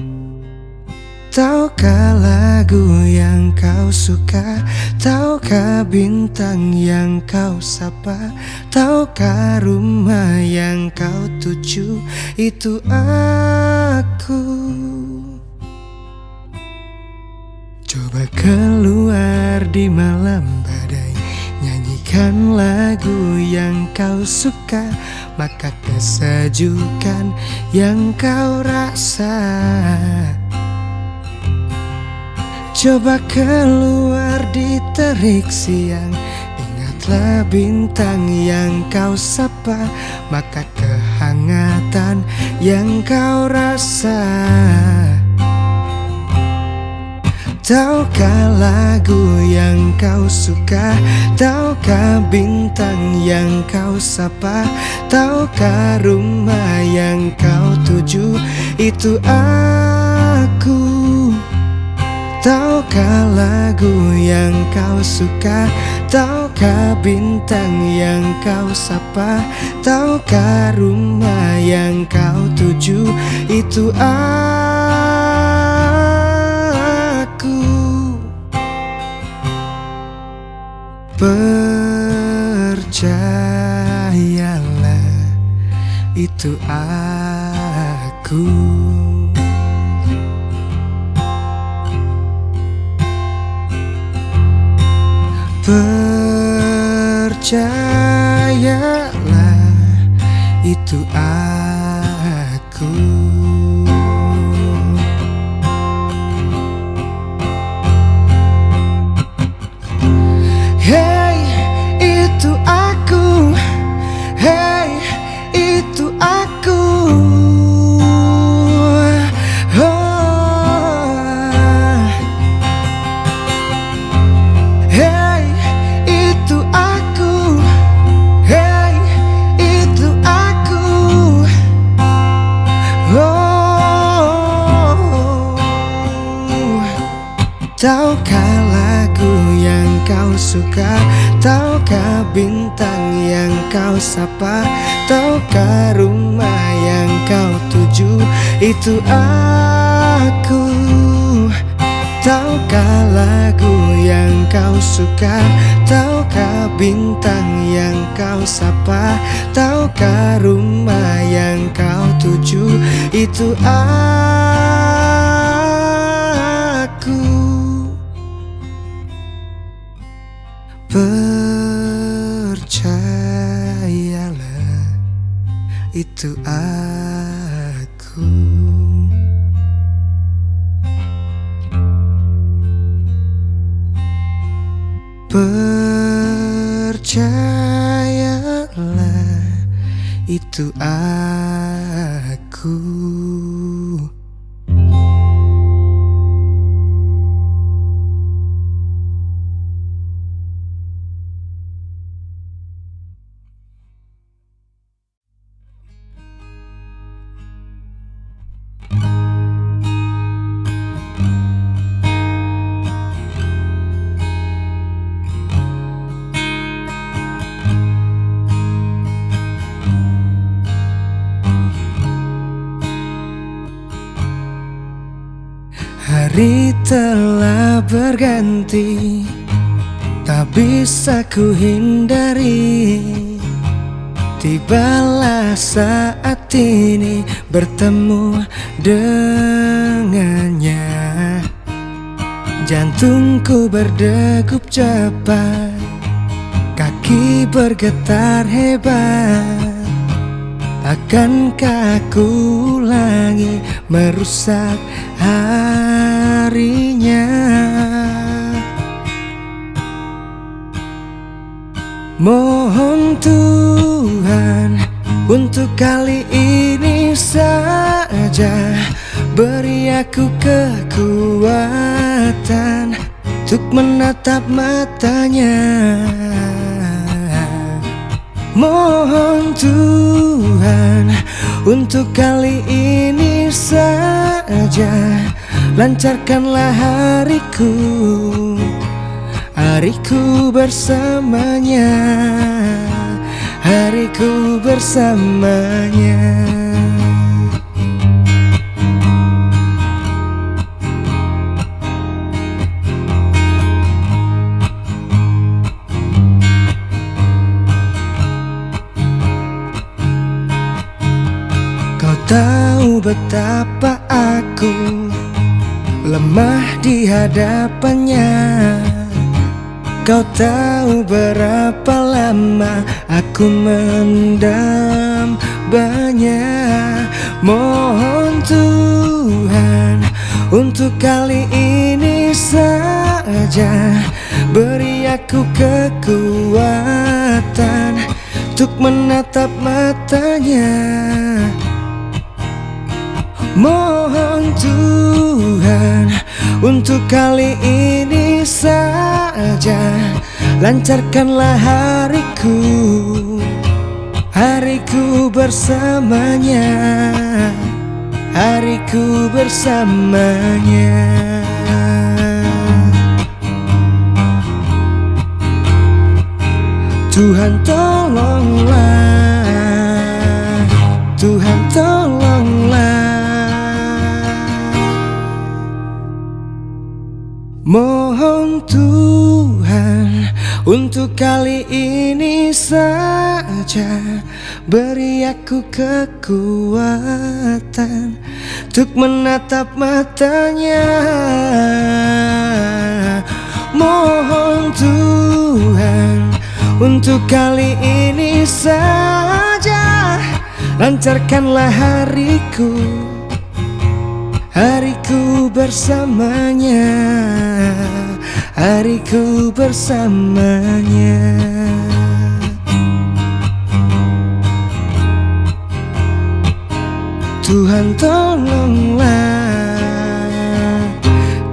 Tahukah lagu yang kau suka? Tahukah bintang yang kau sapa? Tahukah rumah yang kau tuju? Itu aku. Coba keluar di malam badai, nyanyikan lagu yang kau suka, maka kesejukan yang kau rasa. Coba keluar di terik siang, ingatlah bintang yang kau sapa, maka kehangatan yang kau rasa. Tahukah lagu yang kau suka? Tahukah bintang yang kau sapa? Tahukah rumah yang kau tuju? Itu aku. Tahukah lagu yang kau suka? Tahukah bintang yang kau sapa? Tahukah rumah yang kau tuju? Itu percayalah, itu aku. Percayalah, itu aku. Hey, itu aku. Hey, itu aku. Hey, itu aku. Hey, itu aku. Tahukah lagu yang kau suka? Tahukah bintang yang kau sapa? Tahukah rumah yang kau tuju? Itu aku. Tahukah lagu yang kau suka? Tahukah bintang yang kau sapa? Tahukah rumah yang kau tuju? Itu aku. Percayalah, itu aku. Percayalah. Percayalah, itu aku. Hari telah berganti, tak bisa ku hindari. Tibalah saat ini bertemu dengannya. Jantungku berdegup cepat, kaki bergetar hebat. Akankah aku ulangi merusak harinya? Mohon Tuhan untuk kali ini saja beri aku kekuatan untuk menatap matanya. Mohon Tuhan untuk kali ini saja lancarkanlah hariku, hariku bersamanya, hariku bersamanya. Kau tahu betapa aku lemah di hadapannya. Kau tahu berapa lama aku mendam banyak. Mohon Tuhan untuk kali ini saja beri aku kekuatan untuk menatap matanya. Mohon Tuhan untuk kali ini saja lancarkanlah hariku, hariku bersamanya, hariku bersamanya. Tuhan tolonglah, Tuhan tolonglah. Mohon Tuhan untuk kali ini saja beri aku kekuatan untuk menatap matanya. Mohon Tuhan untuk kali ini saja lancarkanlah hariku, hariku bersamanya, hariku bersamanya. Tuhan tolonglah,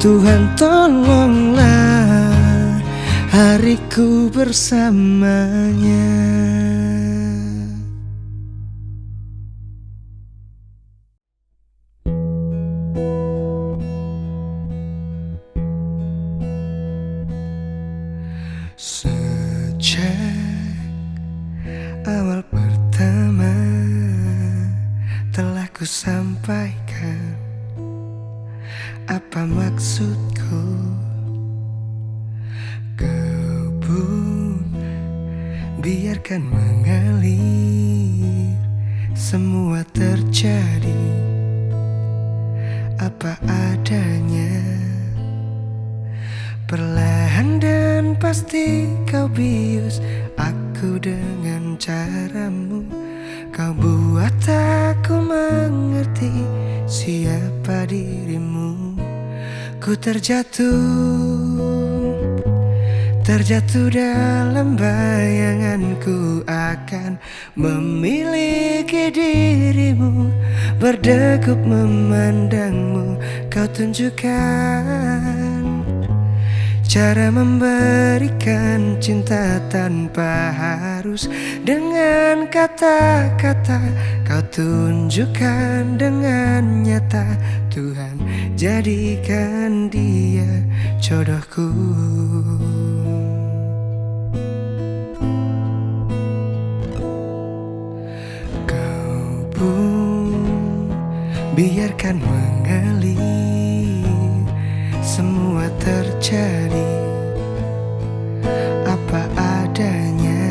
Tuhan tolonglah, hariku bersamanya. Sejak awal pertama telah ku sampaikan apa maksudku. Kau pun biarkan mengalir, semua terjadi apa adanya. Perlahan dan pasti kau bius aku dengan caramu. Kau buat aku mengerti siapa dirimu. Ku terjatuh Terjatuh dalam bayanganku akan memiliki dirimu, berdegup memandangmu, kau tunjukkan cara memberikan cinta tanpa harus dengan kata-kata. Kau tunjukkan dengan nyata, Tuhan jadikan dia jodohku. Kau pun biarkan mengalir, semua terjadi apa adanya.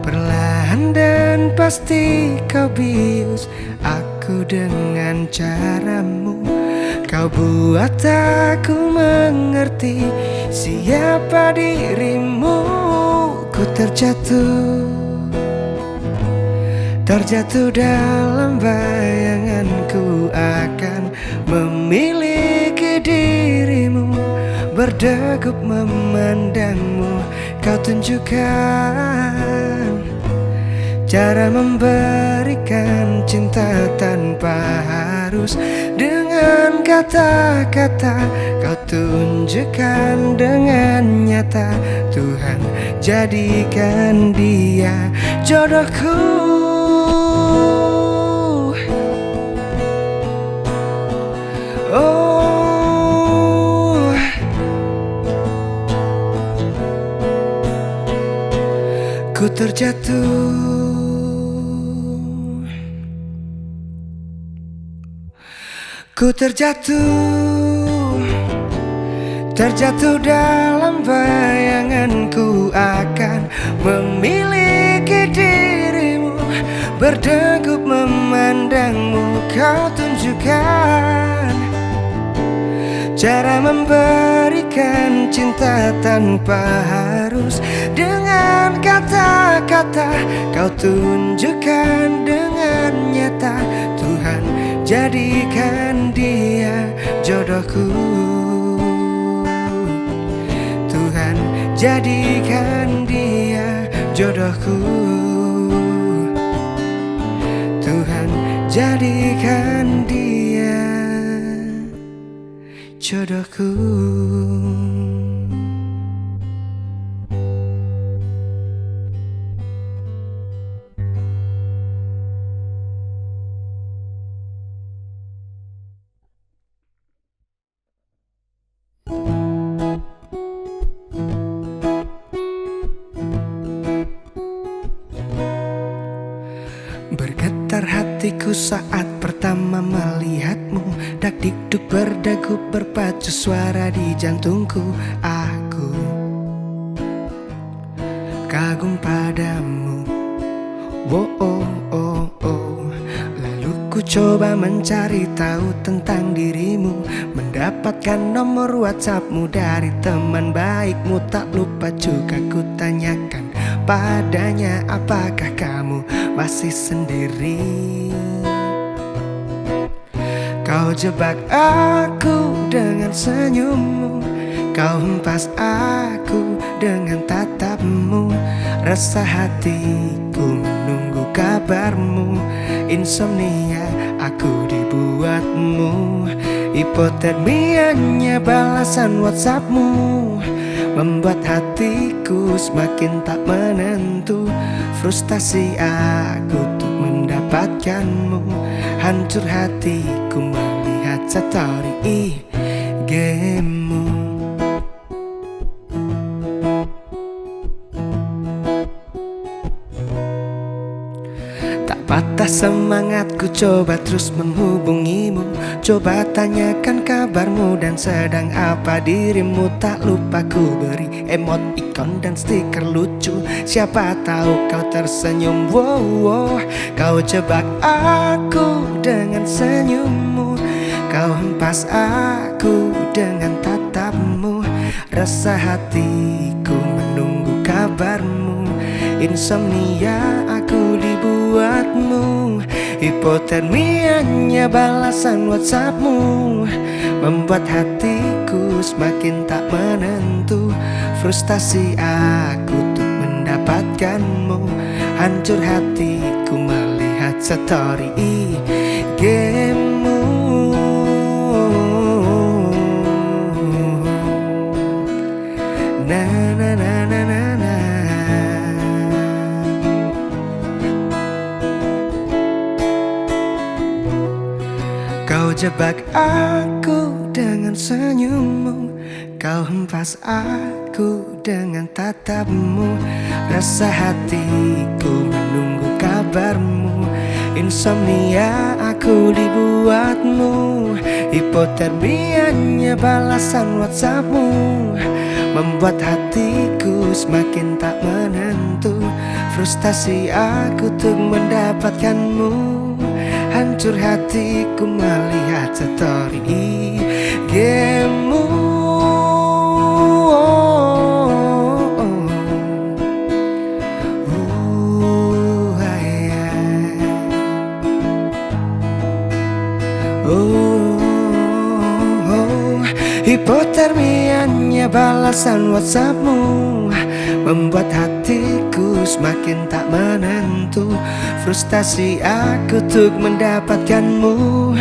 Perlahan dan pasti kau bius aku dengan caramu. Kau buat aku mengerti siapa dirimu. Ku terjatuh dalam bayanganku akan memiliki dirimu, berdegup memandangmu, kau tunjukkan cara memberikan cinta tanpa harus dengan kata-kata. Kau tunjukkan dengan nyata, Tuhan jadikan dia jodohku. Oh, ku terjatuh dalam bayanganku akan memiliki dirimu, berdegup memandangmu, kau tunjukkan cara memberikan cinta tanpa harus dengan kata-kata. Kau tunjukkan dengan nyata, Tuhan jadikan dia jodohku. Tuhan jadikan dia jodohku. Tuhan jadikan dia jodohku. Bergetar hatiku saat pertama melihatmu, dak dikduk berdegup berpacu suara di jantungku. Aku kagum padamu, oh oh oh oh. Lalu ku coba mencari tahu tentang dirimu, mendapatkan nomor WhatsAppmu dari teman baikmu. Tak lupa juga ku tanyakan padanya, apakah kamu masih sendiri? Kau jebak aku dengan senyummu, kau hempas aku dengan tatapmu. Rasa hatiku menunggu kabarmu, insomnia aku dibuatmu. Hipotermianya balasan WhatsAppmu membuat hatiku semakin tak menentu. Frustasi aku untuk mendapatkanmu, hancur hatiku melihat story IG-mu. Tak patah semangatku coba terus menghubungimu, coba tanyakan kabarmu dan sedang apa dirimu. Tak lupa ku beri emot, ikon dan stiker lucu, siapa tahu kau tersenyum. Wow, wow. Kau jebak aku dengan senyummu, kau hempas aku dengan tatapmu. Rasa hatiku menunggu kabarmu, insomnia aku dibuatmu. Hipotermianya balasan WhatsAppmu membuat hatiku semakin tak menentu. Frustasi aku untuk mendapatkanmu. Hancur hatiku melihat story IG-mu. Na na na na na na. Kau jebak aku dengan senyummu, kau hempas aku dengan tatapmu. Rasa hatiku menunggu kabarmu. Insomnia aku dibuatmu. Hipotermianya balasan WhatsAppmu membuat hatiku semakin tak menentu. Frustasi aku untuk mendapatkanmu. Hancur hatiku melihat story IG-mu. Hipotermianya balasan WhatsAppmu membuat hatiku semakin tak menentu. Frustasi aku untuk mendapatkanmu.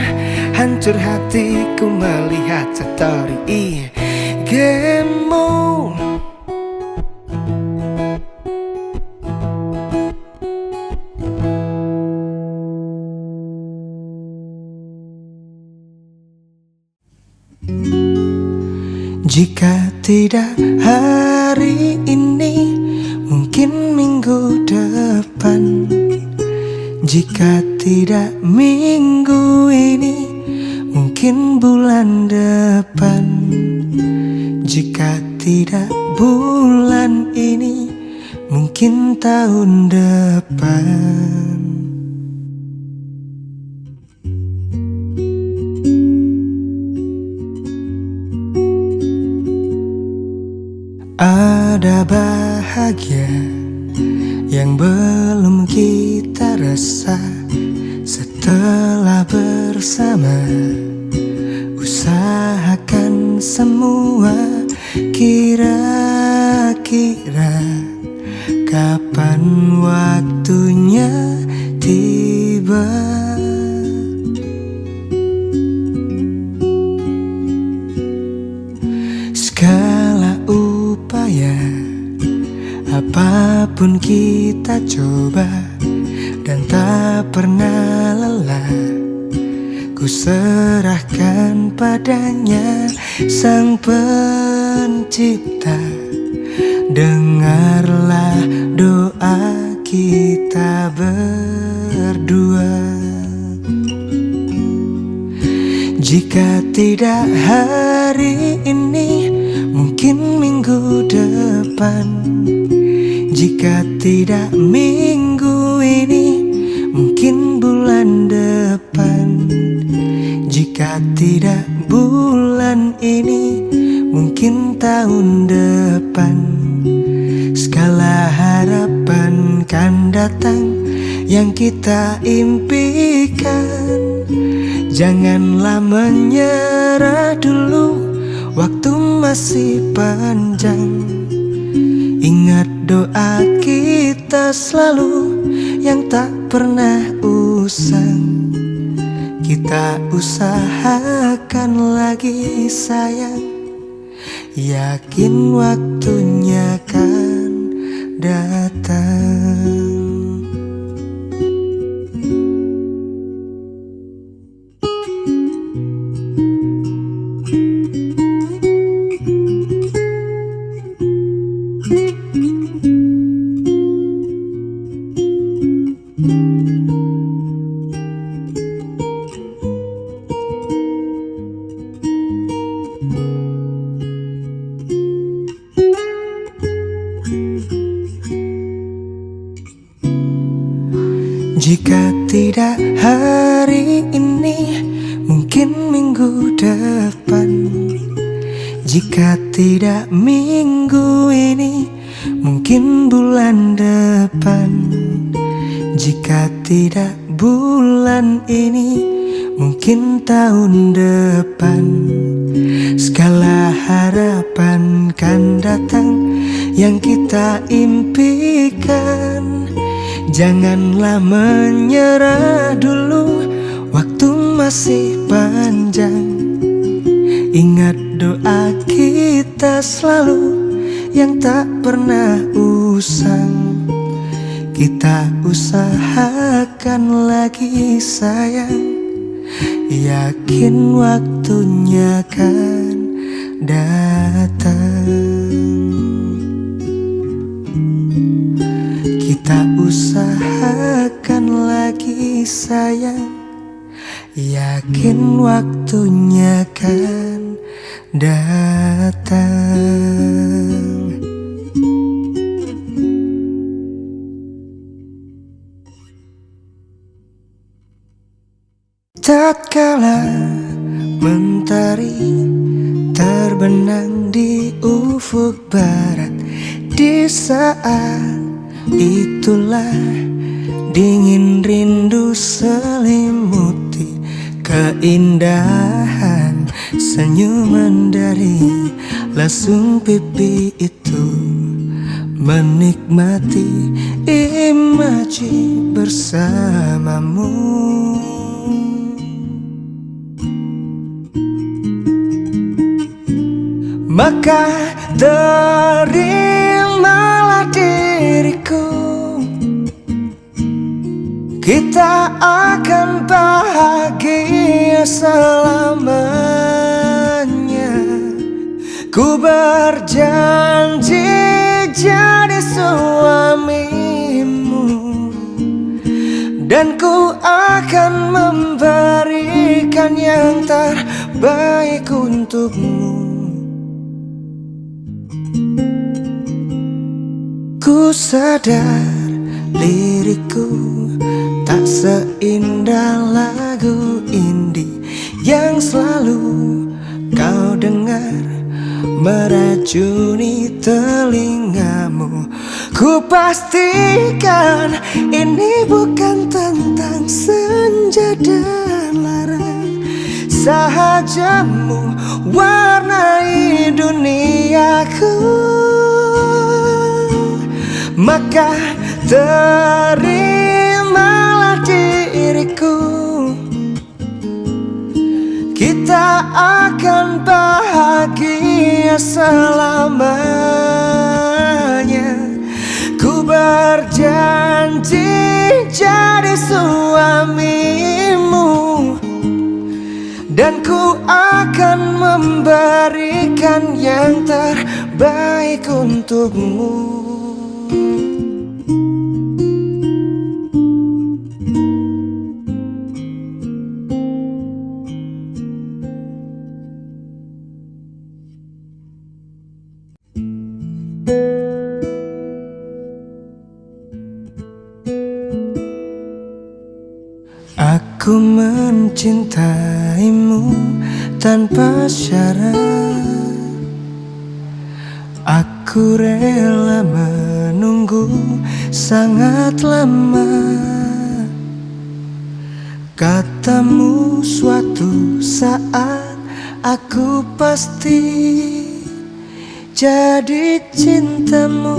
Hancur hatiku melihat story IG-mu. Jika tidak hari ini, mungkin minggu depan. Jika tidak minggu ini, mungkin bulan depan. Jika tidak bulan ini, mungkin tahun depan. Ada bahagia yang belum kita rasa setelah bersama. Usahakan semua, kira-kira kapan waktunya tiba. Segala upaya, apapun kita coba dan tak pernah lelah. Ku serahkan padanya Sang Pencipta. Dengarlah doa kita berdua. Jika tidak hari ini, mungkin minggu depan. Jika tidak minggu ini, mungkin bulan depan. Jika tidak bulan ini, mungkin tahun depan. Segala harapan kan datang yang kita impikan. Janganlah menyerah dulu, waktu masih panjang. Ingat doa kita selalu yang tak pernah usang. Kita usahakan lagi sayang, yakin waktunya kan datang. Jika tidak hari ini, mungkin minggu depan. Jika tidak minggu ini, mungkin bulan depan. Jika tidak bulan ini, mungkin Yakin tahun depan segala harapan kan datang yang kita impikan. Janganlah menyerah dulu, waktu masih panjang. Ingat doa kita selalu yang tak pernah usang. Kita usahakan lagi sayang, yakin waktunya kan datang. Kita usahakan lagi sayang, yakin waktunya kan datang. Tatkala mentari terbenam di ufuk barat, di saat itulah dingin rindu selimuti keindahan senyuman dari lesung pipi itu, menikmati imaji bersamamu. Maka terimalah diriku, kita akan bahagia selamanya. Ku berjanji jadi suamimu, dan ku akan memberikan yang terbaik untukmu. Ku sadar liriku tak seindah lagu indie yang selalu kau dengar meracuni telingamu. Ku pastikan ini bukan tentang senja dan lara, sahajamu warnai duniaku. Maka terimalah diriku, kita akan bahagia selamanya. Ku berjanji jadi suamimu, dan ku akan memberikan yang terbaik untukmu. Aku mencintaimu tanpa syarat. Aku rela menunggu sangat lama. Katamu suatu saat aku pasti jadi cintamu,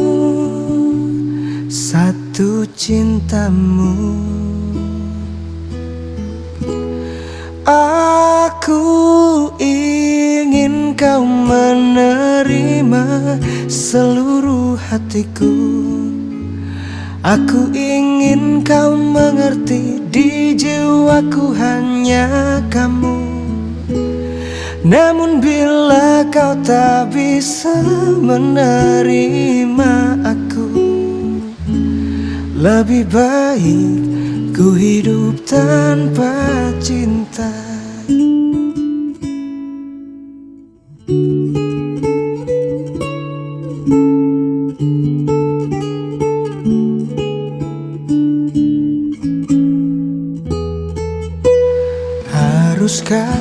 satu cintamu. Aku ingin kau menerima seluruh hatiku. Aku ingin kau mengerti, di jiwaku hanya kamu. Namun bila kau tak bisa menerima aku, lebih baik ku hidup tanpa cinta. Haruskah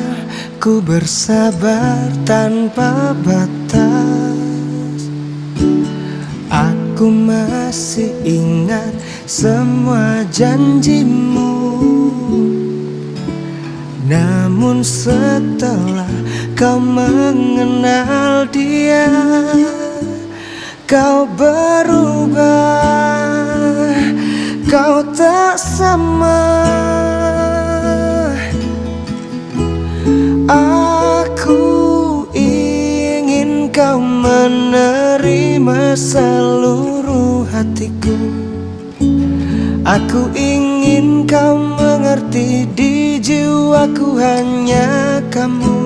ku bersabar tanpa batas? Aku masih ingat semua janjimu. Namun setelah kau mengenal dia, kau berubah, kau tak sama. Aku ingin kau menerima seluruh hatiku. Aku ingin kau mengerti, di jiwaku hanya kamu.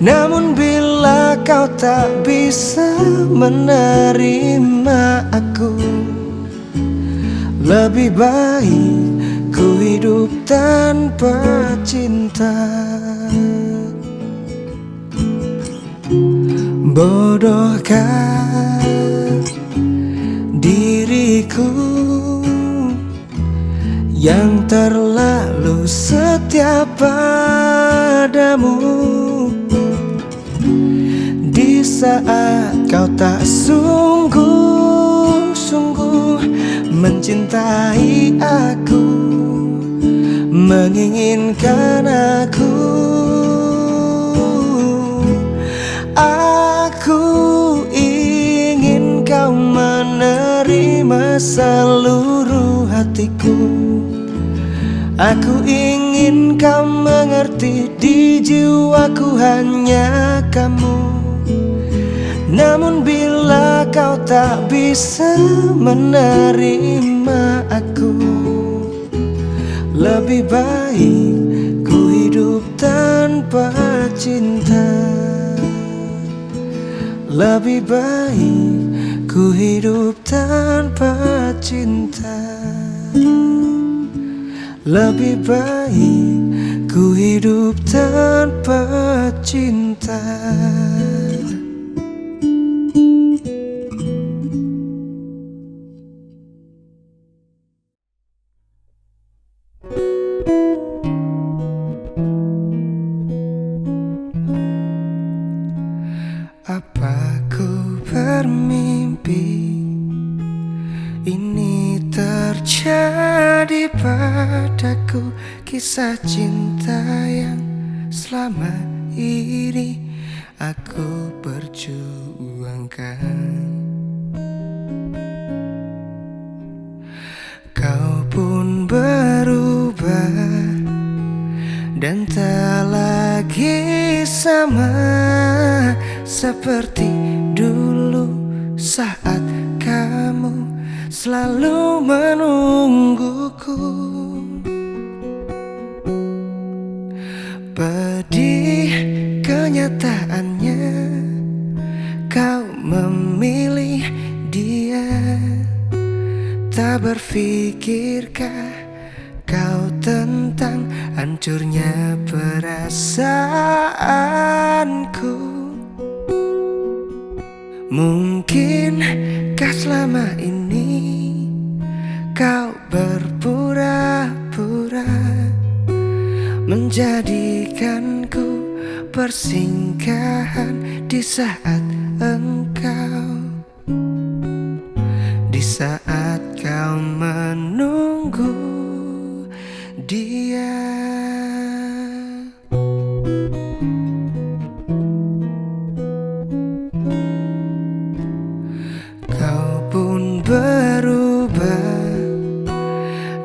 Namun bila kau tak bisa menerima aku, lebih baik ku hidup tanpa cinta. Bodohkah diriku yang terlalu setia padamu, di saat kau tak sungguh-sungguh mencintai aku, menginginkan aku. Aku ingin kau menerima seluruh hatiku. Aku ingin kau mengerti, di jiwaku hanya kamu. Namun bila kau tak bisa menerima aku, lebih baik ku hidup tanpa cinta. Lebih baik ku hidup tanpa cinta. Lebih baik ku hidup tanpa cinta. Apa ku bermimpi ini terjadi padaku? Kisah cinta yang selama ini aku perjuangkan. Kau pun berubah dan tak lagi sama seperti dulu saat kamu selalu menungguku. Pedih kenyataannya, kau memilih dia. Tak berpikirkah kau tentang hancurnya perasaanku? Mungkinkah selama ini kau berpura-pura menjadikanku persinggahan di saat kau menunggu dia. Kau pun berubah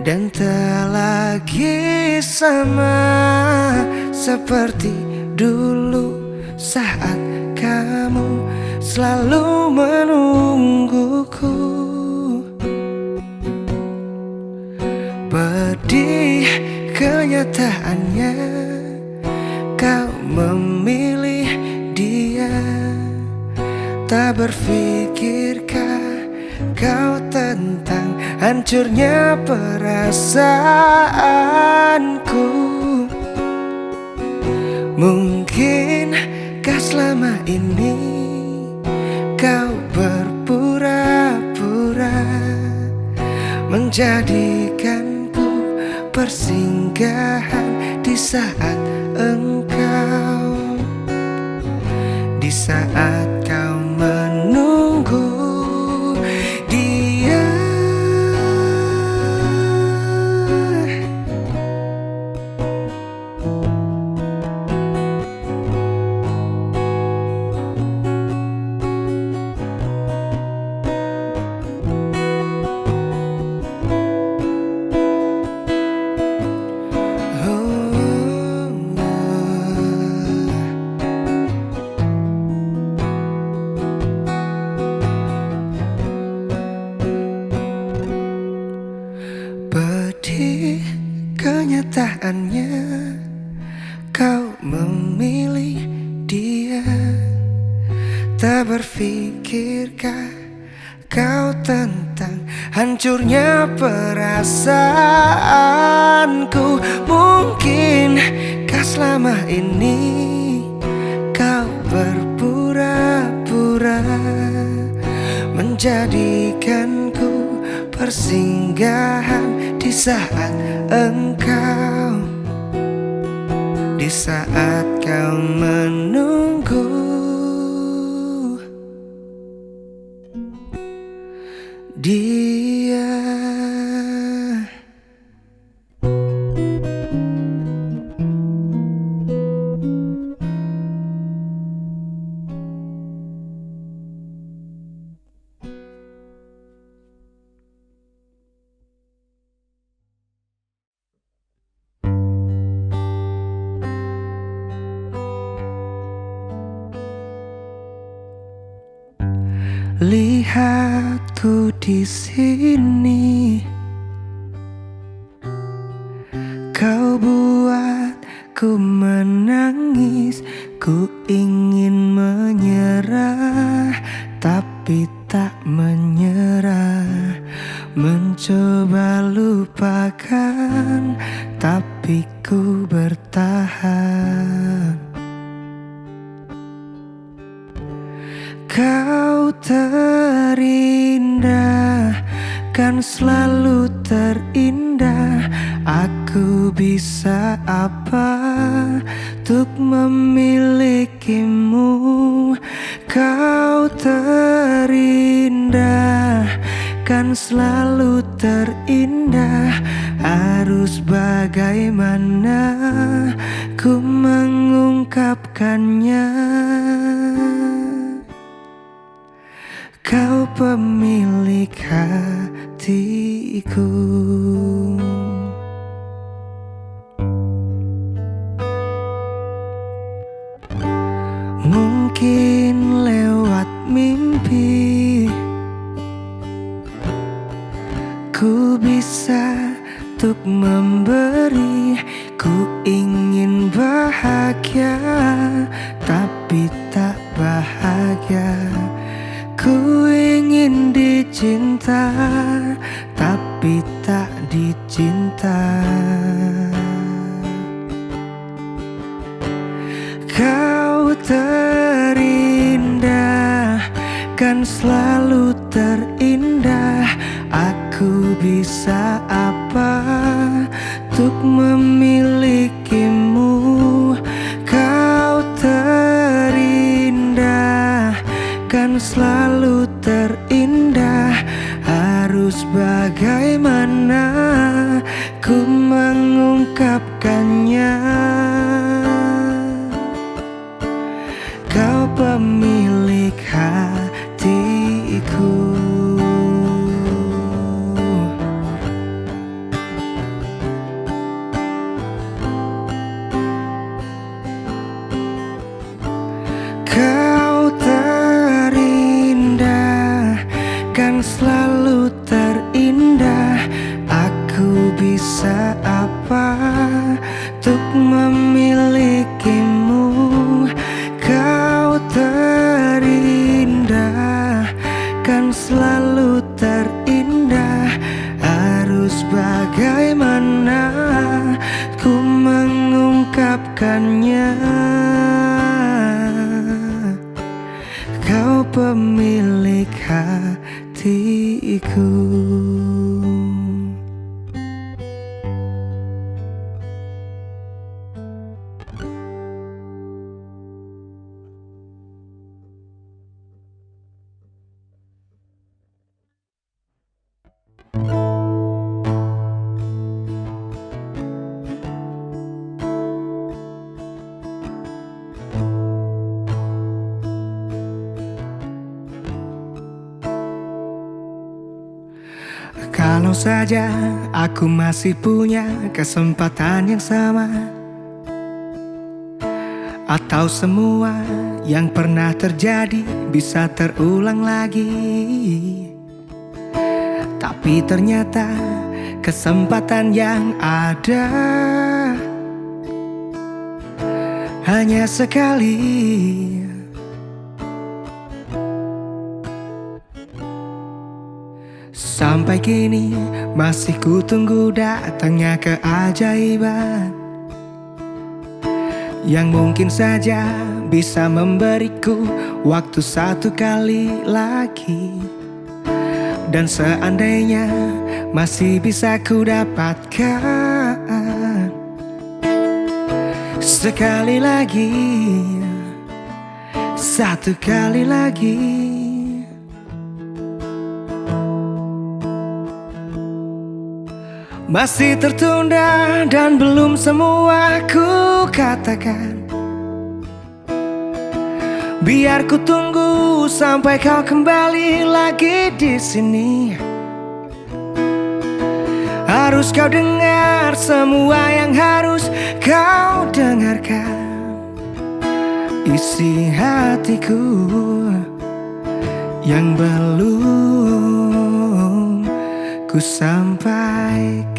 dan tak lagi sama seperti dulu saat kamu selalu menungguku. Pedih kenyataannya, kau memilih dia. Tak berpikirkah kau tentang hancurnya perasaanku? Mungkinkah selama ini kau berpura-pura menjadikanku persinggahan di saat kau menunggu dia. pikirkah kau tentang hancurnya perasaanku? Mungkinkah selama ini kau berpura-pura menjadikanku persinggahan di saat kau menunggu dia. Lihatku di sini, kau buatku menangis. Ku ingin menyerah, tapi tak menyerah. Mencoba lupakan, tapi ku bertahan. Kau terindah, kan selalu terindah. Aku bisa apa untuk memilikimu? Kau terindah, kan selalu terindah. Harus bagaimana ku mengungkapkannya? Kau pemilik hatiku. Mungkin lewat mimpi ku bisa untuk memberi. Ku ingin bahagia, tapi tak bahagia. Ku ingin dicinta, tapi tak dicinta. Kau terindah, kan selalu terindah. Aku bisa apa untuk memilikimu? Kau terindah, kan selalu terindah. Harus bagaimana ku mengungkapkannya? Kau pemilik hatiku. Kau terindah, kan selalu terindah. Aku bisa apa untuk memilikimu? Kau terindah, kan selalu terindah. Harus bagaimana ku mengungkapkannya? Kau pemilik hatiku. Kalau saja aku masih punya kesempatan yang sama, atau semua yang pernah terjadi bisa terulang lagi. Tapi ternyata kesempatan yang ada hanya sekali. Sampai kini masih ku tunggu datangnya keajaiban yang mungkin saja bisa memberiku waktu satu kali lagi. Dan seandainya masih bisa ku dapatkan sekali lagi, satu kali lagi. Masih tertunda dan belum semua ku katakan. Biar ku tunggu sampai kau kembali lagi di sini. Harus kau dengar semua yang harus kau dengarkan. Isi hatiku yang belum ku sampaikan.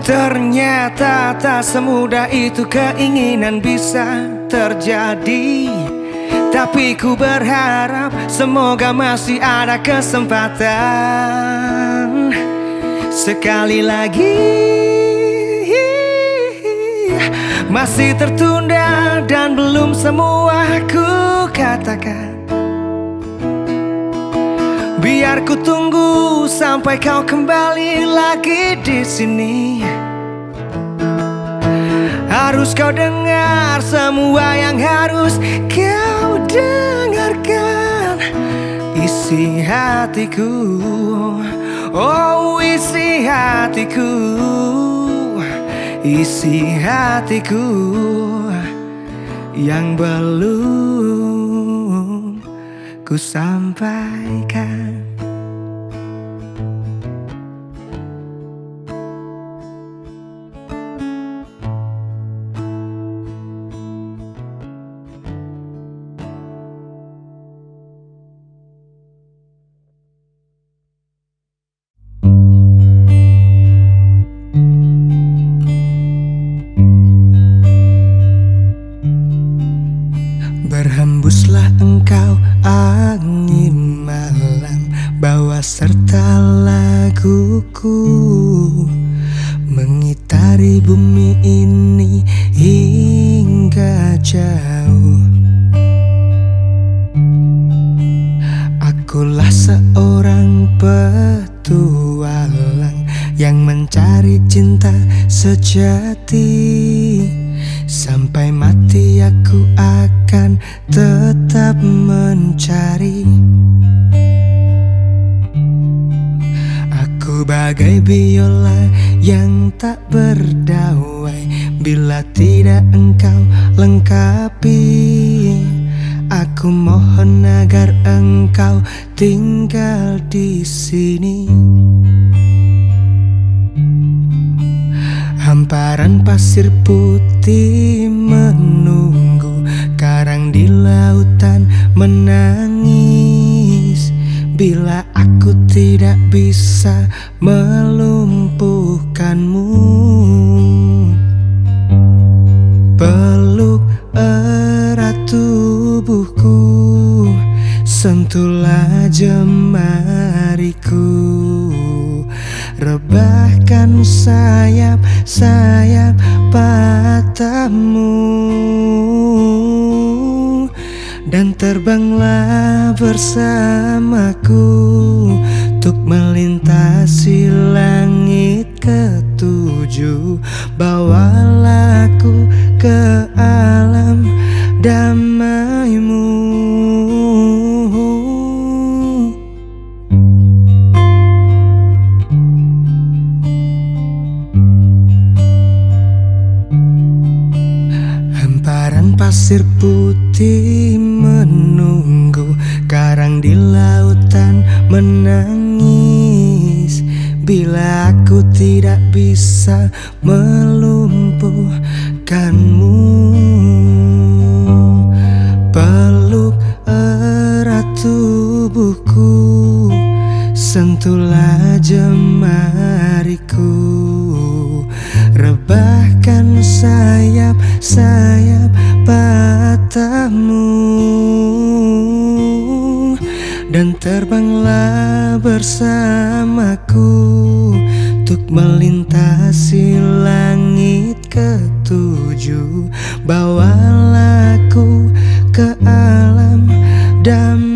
Ternyata tak semudah itu keinginan bisa terjadi. Tapi ku berharap semoga masih ada kesempatan sekali lagi. Masih tertunda dan belum semua ku katakan. Biar ku tunggu sampai kau kembali lagi di sini. Harus kau dengar semua yang harus kau dengarkan. Isi hatiku, oh isi hatiku, isi hatiku yang belum ku sampaikan. Berhembuslah engkau angin malam, bawa serta laguku, mengitari bumi ini hingga jauh. Akulah seorang petualang yang mencari cinta sejati. Sampai mati aku akan tetap mencari. Aku bagai biola yang tak berdawai bila tidak engkau lengkapi. Aku mohon agar engkau tinggal di sini. Hamparan pasir putih menunggu, karang di lautan menangis bila aku tidak bisa melumpuhkanmu. Peluk erat tubuhku, sentuhlah jemariku, rebahkan sayap-sayap patahmu, dan terbanglah bersamaku untuk melintasi langit ketujuh. Bawalah aku ke alam damaimu. Pasir putih menunggu, karang di lautan menangis bila aku tidak bisa melumpuhkanmu. Peluk erat tubuhku, sentuhlah jemari dariku. Rebahkan sayap-sayap patahmu dan terbanglah bersamaku untuk melintasi langit ketujuh. Bawalah aku ke alam damai